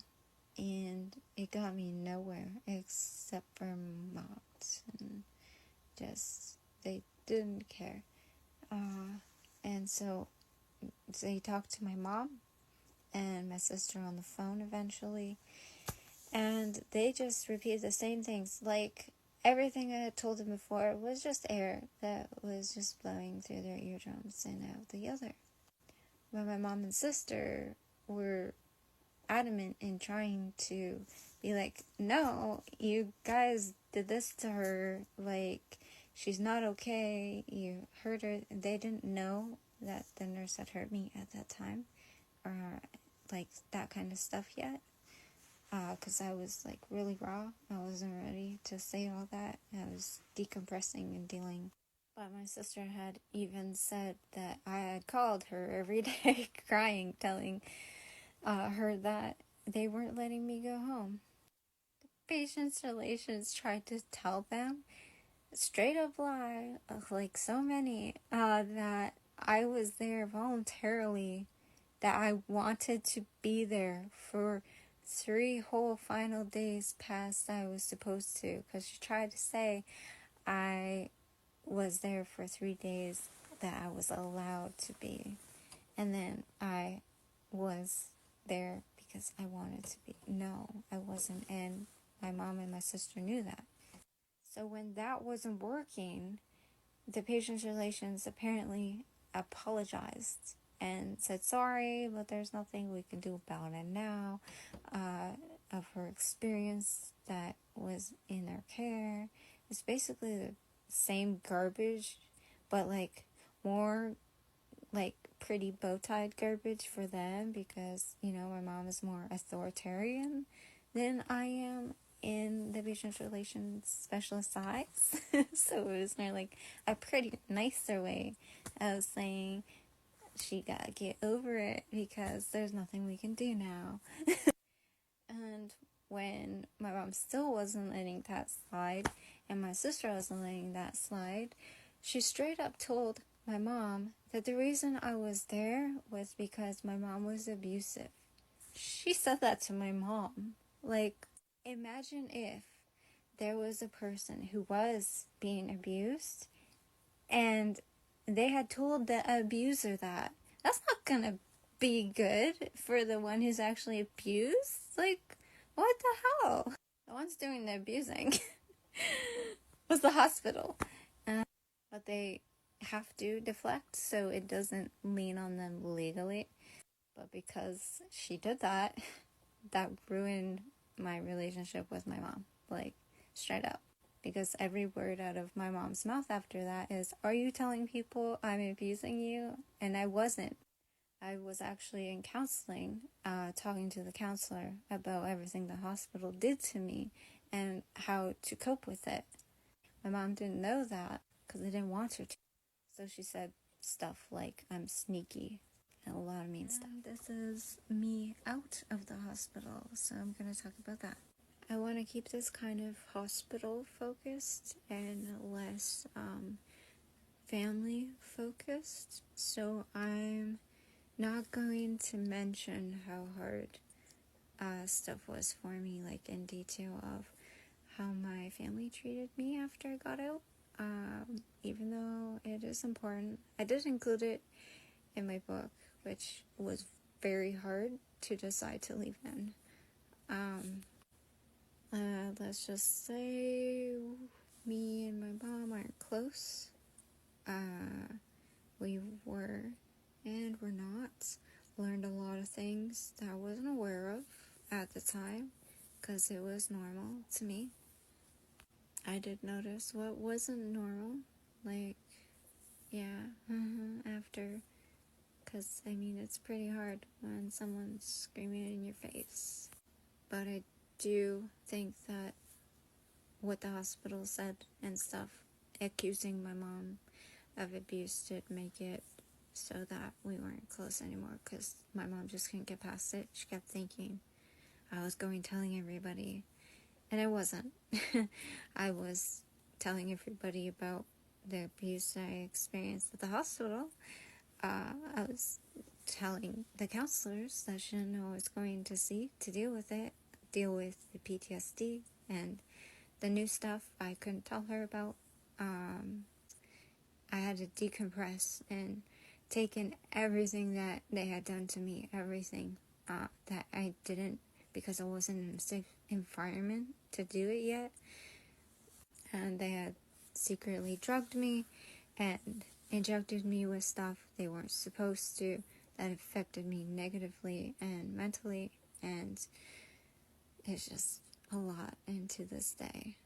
and it got me nowhere except for mocked, and just they didn't care. And so they talked to my mom and my sister on the phone eventually, and they just repeated the same things. Like, everything I had told them before was just air that was just blowing through their eardrums and out the other. But my mom and sister were adamant in trying to be like, no, you guys did this to her. Like, she's not okay. You hurt her. They didn't know that the nurse had hurt me at that time, or like that kind of stuff yet. Because I was like really raw. I wasn't ready to say all that. I was decompressing and dealing. But my sister had even said that I had called her every day crying, telling her that they weren't letting me go home. The patient's relations tried to tell them, straight up lie, like so many, that I was there voluntarily, that I wanted to be there for 3 whole final days past I was supposed to, because she tried to say I was there for 3 days that I was allowed to be, and then I was there because I wanted to be. No, I wasn't, and my mom and my sister knew that. So when that wasn't working, the patient's relations apparently apologized and said sorry, but there's nothing we can do about it now, of her experience that was in their care. It's basically the same garbage, but like more like pretty bow-tied garbage for them, because my mom is more authoritarian than I am in the patient relations specialist eyes. So it was more like a pretty nicer way of saying she gotta get over it because there's nothing we can do now. And when my mom still wasn't letting that slide, and my sister wasn't letting that slide, she straight up told my mom that the reason I was there was because my mom was abusive. She said that to my mom. Like, imagine if there was a person who was being abused and they had told the abuser that. That's not gonna be good for the one who's actually abused. Like, what the hell? The one's doing the abusing was the hospital. But they have to deflect so it doesn't lean on them legally. But because she did that, that ruined my relationship with my mom, like, straight up. Because every word out of my mom's mouth after that is, "Are you telling people I'm abusing you?" And I wasn't. I was actually in counseling, talking to the counselor about everything the hospital did to me and how to cope with it. My mom didn't know that because I didn't want her to. So she said stuff like I'm sneaky and a lot of mean stuff. This is me out of the hospital, so I'm going to talk about that. I want to keep this kind of hospital focused and less family focused. So I'm not going to mention how hard stuff was for me, like in detail of how my family treated me after I got out. Even though it is important, I did include it in my book, which was very hard to decide to leave in. Let's just say me and my mom aren't close. We were and we're not. Learned a lot of things that I wasn't aware of at the time because it was normal to me. I did notice what wasn't normal, like, after, because, I mean, it's pretty hard when someone's screaming in your face. But I do think that what the hospital said and stuff, accusing my mom of abuse, did make it so that we weren't close anymore, because my mom just couldn't get past it. She kept thinking I was going telling everybody, and I wasn't. I was telling everybody about the abuse I experienced at the hospital. I was telling the counselors that she didn't know I was going to see to deal with it, deal with the PTSD and the new stuff I couldn't tell her about. I had to decompress and take in everything that they had done to me, everything that I didn't, because I wasn't in a safe environment to do it yet. And they had secretly drugged me and injected me with stuff they weren't supposed to, that affected me negatively and mentally, and it's just a lot. And to this day,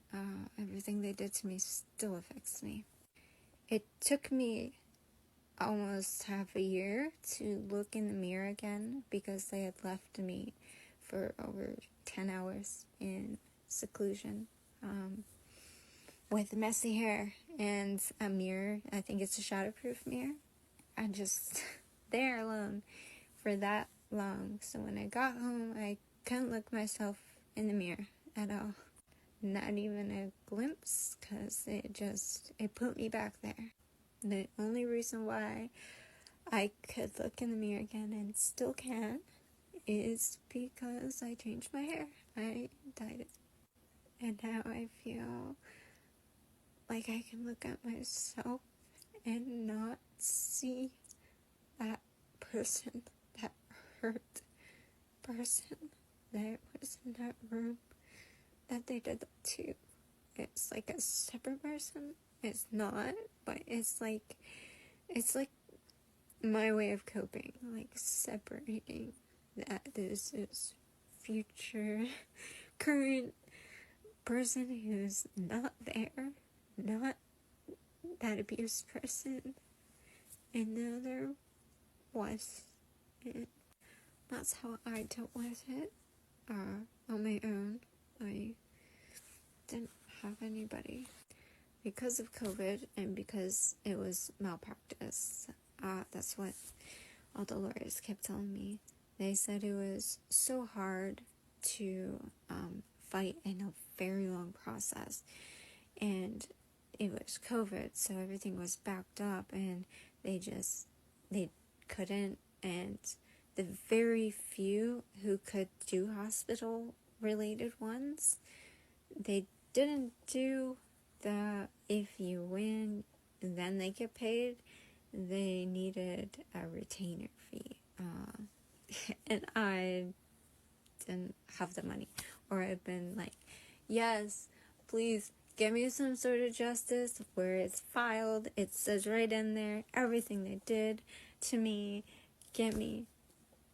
everything they did to me still affects me. It took me almost half a year to look in the mirror again, because they had left me for over 10 hours in seclusion, with messy hair and a mirror. I think it's a shatterproof mirror. I just there alone for that long. So when I got home, I couldn't look myself in the mirror at all. Not even a glimpse, because it put me back there. The only reason why I could look in the mirror again and still can is because I changed my hair. I dyed it. And now I feel like I can look at myself and not see that person, that hurt person that was in that room that they did that to. It's like a separate person. It's not, but it's like my way of coping, like separating that this is future, current person who's not there, not that abused person, and the other was. And that's how I dealt with it on my own. I didn't have anybody because of COVID and because it was malpractice. That's what all the lawyers kept telling me. They said it was so hard to fight in a very long process, and it was COVID, so everything was backed up, and they couldn't. And the very few who could do hospital related ones, they didn't do the if you win then they get paid. They needed a retainer fee, and I didn't have the money. Or I've been like, yes, please give me some sort of justice where it's filed, it says right in there everything they did to me. Get me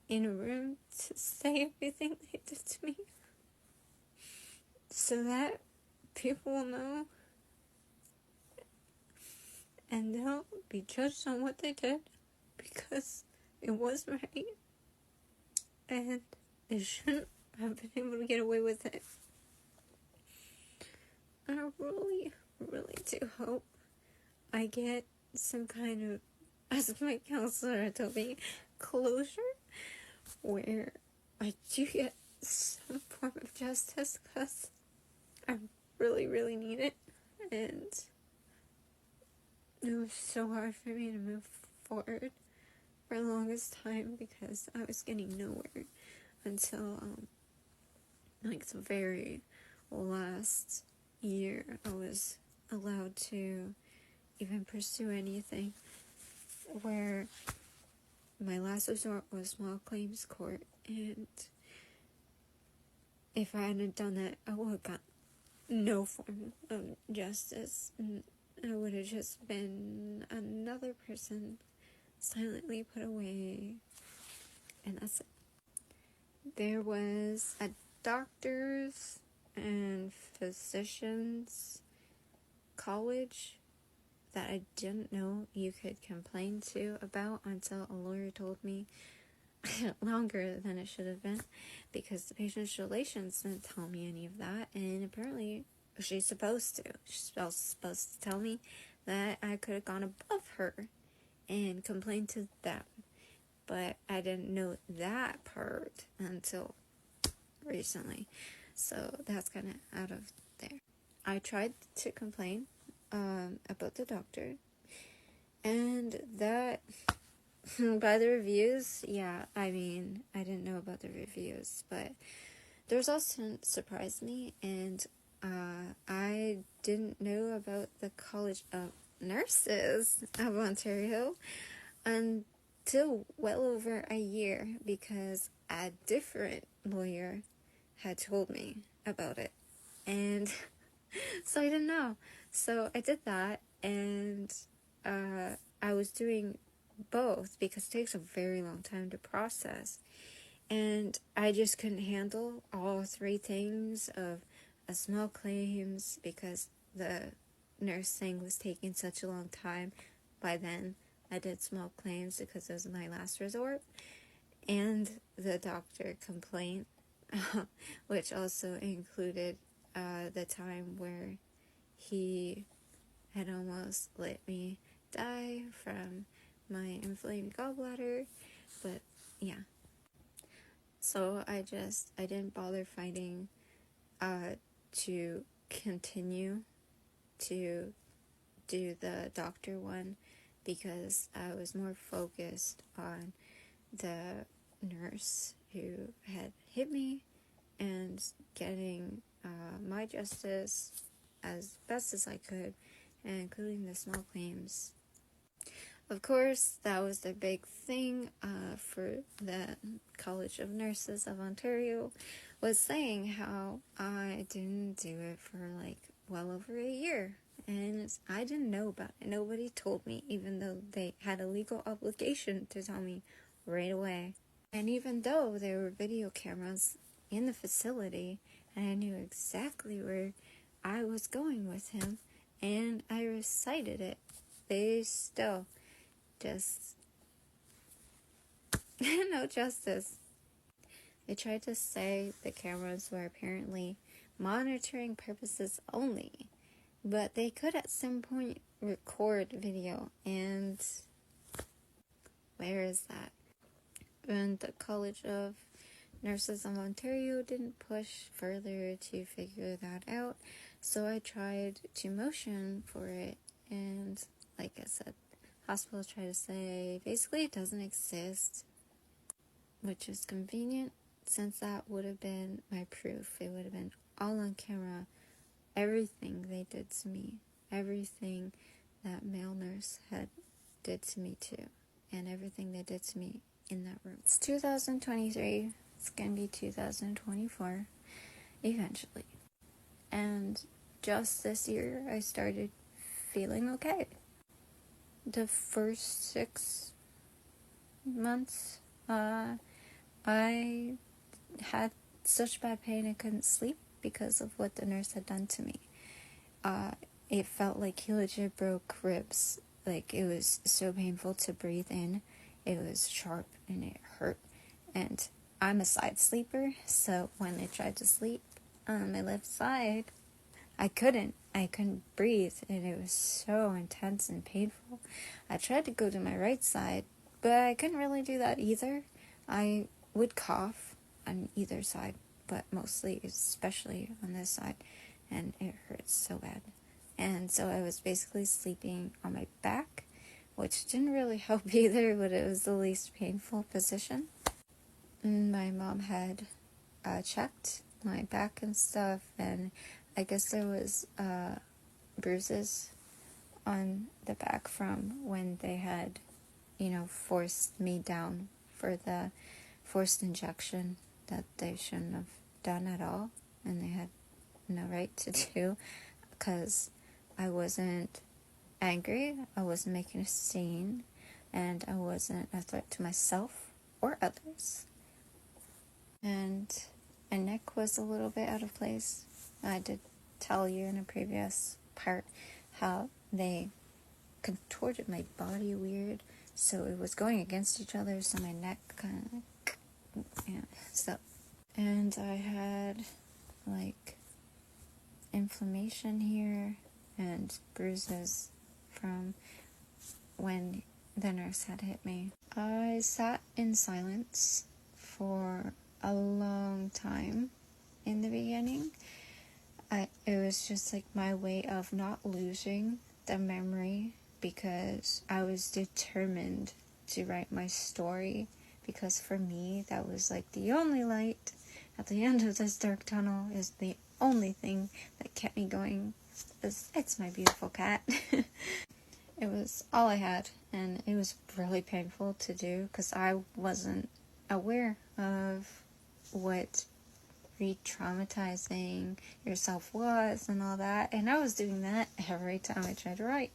in a room to say everything they did to me. so that people will know and they'll be judged on what they did because it was right and they shouldn't have been able to get away with it. And I really, really do hope I get some kind of, as my counselor told me, closure where I do get some form of justice because I really, really need it. And it was so hard for me to move forward for the longest time because I was getting nowhere until like the very last year I was allowed to even pursue anything, where my last resort was small claims court, and if I hadn't done that, I would have got no form of justice, and I would have just been another person silently put away, and that's it. There was a doctor's and physician's college that I didn't know you could complain to about until a lawyer told me longer than it should have been, because the patient's relations didn't tell me any of that, and apparently she's supposed to. She's supposed to tell me that I could have gone above her and complained to them, but I didn't know that part until recently, so that's kind of out of there. I tried to complain about the doctor, and that by the reviews, yeah, I mean, I didn't know about the reviews, but the results didn't surprise me, and I didn't know about the College of Nurses of Ontario until well over a year, because a different lawyer had told me about it, and so I didn't know. So I did that, and I was doing both because it takes a very long time to process, and I just couldn't handle all three things of a small claims because the nurse thing was taking such a long time. By then I did small claims because it was my last resort, and the doctor complaint which also included the time where he had almost let me die from my inflamed gallbladder. But yeah, so I didn't bother fighting to continue to do the doctor one because I was more focused on the nurse who had hit me and getting my justice as best as I could, and including the small claims. Of course, that was the big thing for the College of Nurses of Ontario, was saying how I didn't do it for like well over a year, and I didn't know about it. Nobody told me, even though they had a legal obligation to tell me right away. And even though there were video cameras in the facility, and I knew exactly where I was going with him, and I recited it, they still just no justice. They tried to say the cameras were apparently monitoring purposes only, but they could at some point record video, and where is that? And the College of Nurses of Ontario didn't push further to figure that out, so I tried to motion for it, and like I said, hospitals try to say basically it doesn't exist, which is convenient since that would have been my proof. It would have been all on camera, everything they did to me, everything that male nurse had did to me too, and everything they did to me in that room. It's 2023, it's gonna be 2024 eventually, and just this year I started feeling okay. The first 6 months I had such bad pain I couldn't sleep because of what the nurse had done to me. It felt like he legit broke ribs. Like, it was so painful to breathe in. It was sharp and it hurt. And I'm a side sleeper, so when I tried to sleep on my left side, I couldn't breathe, and it was so intense and painful. I tried to go to my right side, but I couldn't really do that either. I would cough on either side, but mostly, especially on this side, and it hurts so bad. And so I was basically sleeping on my back, which didn't really help either, but it was the least painful position. My mom had checked my back and stuff, and I guess there was bruises on the back from when they had, forced me down for the forced injection that they shouldn't have done at all, and they had no right to do, because I wasn't angry, I wasn't making a scene, and I wasn't a threat to myself or others. And my neck was a little bit out of place. I did tell you in a previous part how they contorted my body weird, so it was going against each other, so my neck kind of, so. And I had, inflammation here and bruises from when the nurse had hit me. I sat in silence for a long time in the beginning. It was just my way of not losing the memory, because I was determined to write my story, because for me that was the only light at the end of this dark tunnel, is the only thing that kept me going. It's my beautiful cat. It was all I had, and it was really painful to do because I wasn't aware of what re-traumatizing yourself was and all that, and I was doing that every time I tried to write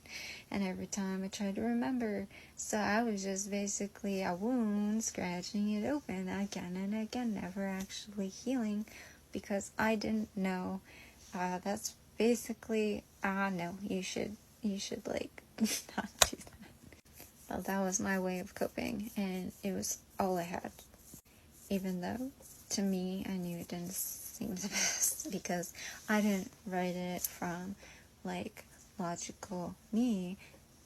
and every time I tried to remember. So I was just basically a wound, scratching it open again and again, never actually healing, because I didn't know. That's basically, no, you should not do that. Well, that was my way of coping, and it was all I had. Even though, to me, I knew it didn't seem the best, because I didn't write it from, logical me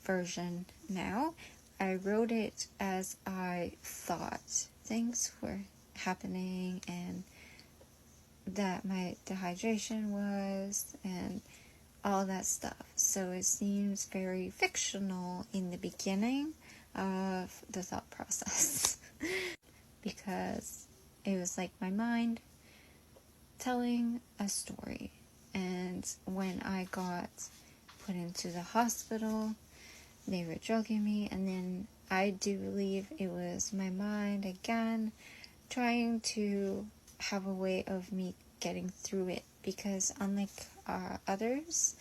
version now. I wrote it as I thought things were happening, and that my dehydration was, and all that stuff. So it seems very fictional in the beginning of the thought process. Because it was my mind telling a story. And when I got put into the hospital, they were drugging me, and then I do believe it was my mind again trying to have a way of me getting through it, because unlike others,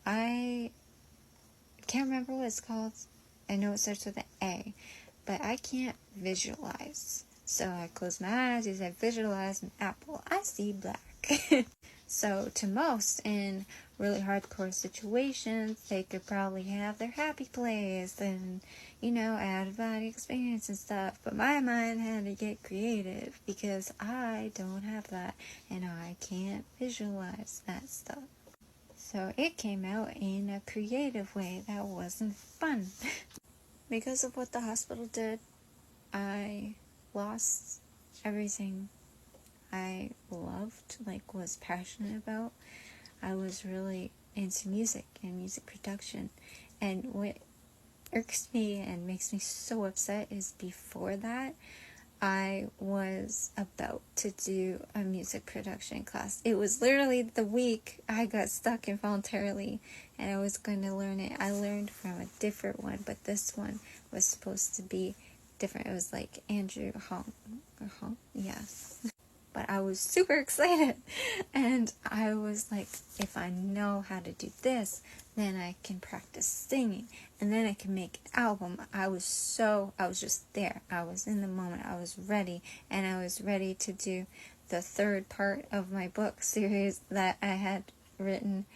I can't remember what it's called. I know it starts with an A, but I can't visualize. So I close my eyes as I visualize an apple. I see black. So to most, in really hardcore situations, they could probably have their happy place and, out-of-body experience and stuff. But my mind had to get creative, because I don't have that, and I can't visualize that stuff. So it came out in a creative way that wasn't fun. Because of what the hospital did, I lost everything I loved, was passionate about. I was really into music and music production, and what irks me and makes me so upset is before that, I was about to do a music production class. It was literally the week I got stuck involuntarily, and I was going to learn it. I learned from a different one, but this one was supposed to be different. It was Andrew Hong, yes. But I was super excited, and I was if I know how to do this, then I can practice singing, and then I can make an album. I was just there. I was in the moment. I was ready, and I was ready to do the third part of my book series that I had written,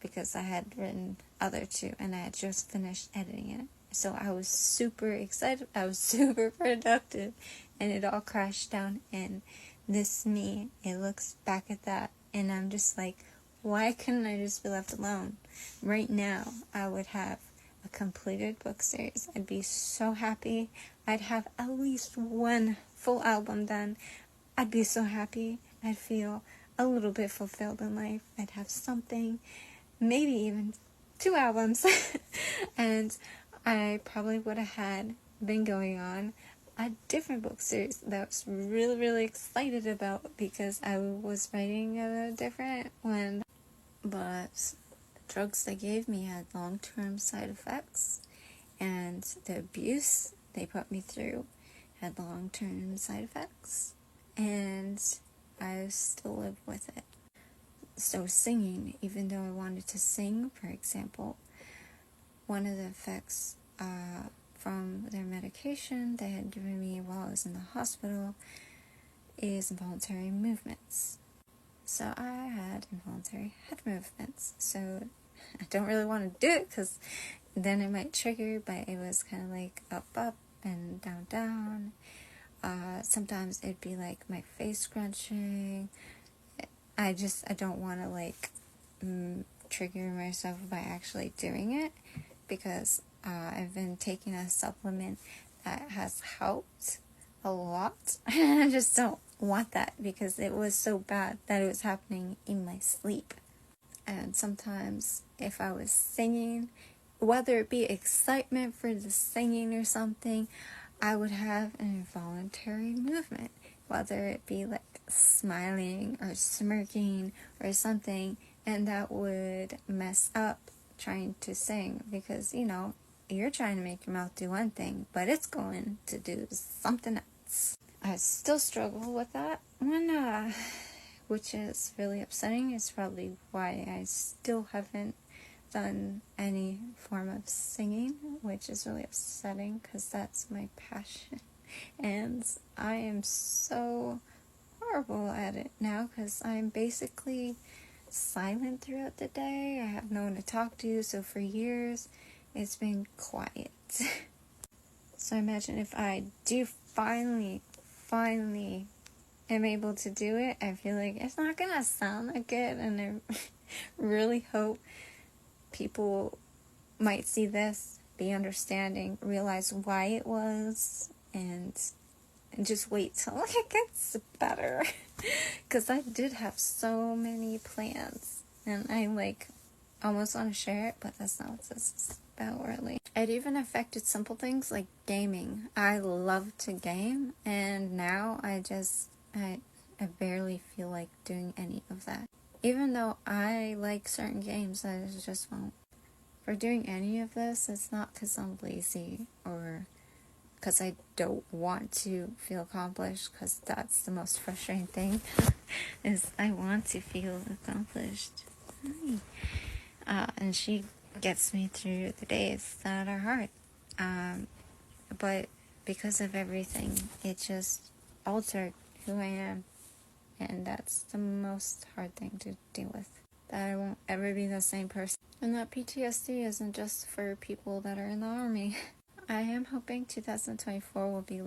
because I had written other two and I had just finished editing it. So I was super excited, I was super productive, and it all crashed down. And this me, it looks back at that and I'm just like, why couldn't I just be left alone? Right now, I would have a completed book series. I'd be so happy. I'd have at least one full album done. I'd be so happy. I'd feel a little bit fulfilled in life. I'd have something, maybe even 2 albums. And I probably would have been going on a different book series that I was really, really excited about, because I was writing a different one. But the drugs they gave me had long-term side effects, and the abuse they put me through had long-term side effects, and I still live with it. So singing, even though I wanted to sing, for example, one of the effects from their medication they had given me while I was in the hospital is involuntary movements. So I had involuntary head movements. So I don't really want to do it because then it might trigger, but it was kind of like up, up, and down, down. Sometimes it'd be like my face scrunching. I don't want to like trigger myself by actually doing it, because I've been taking a supplement that has helped a lot. I just don't want that, because it was so bad that it was happening in my sleep. And sometimes if I was singing, whether it be excitement for the singing or something, I would have an involuntary movement, whether it be like smiling or smirking or something, and that would mess up trying to sing, because you're trying to make your mouth do one thing, but it's going to do something else. I still struggle with that one, which is really upsetting. It's probably why I still haven't done any form of singing, which is really upsetting, because that's my passion. And I am so horrible at it now, because I'm basically silent throughout the day. I have no one to talk to, so for years it's been quiet. So imagine if I do finally am able to do it, I feel like it's not gonna sound that good, and I really hope people might see this, be understanding, realize why it was, and just wait till it gets better. Because I did have so many plans, and I almost want to share it, but that's not what this is about, really. It even affected simple things like gaming. I love to game, and now I barely feel like doing any of that. Even though I like certain games, I just won't. For doing any of this, it's not because I'm lazy or because I don't want to feel accomplished, because that's the most frustrating thing, is I want to feel accomplished. And she gets me through the days that are hard. But because of everything, it just altered who I am. And that's the most hard thing to deal with. That I won't ever be the same person. And that PTSD isn't just for people that are in the army. I am hoping 2024 will be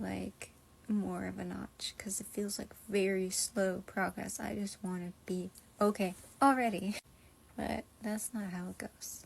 more of a notch, because it feels like very slow progress. I just want to be okay already. But that's not how it goes.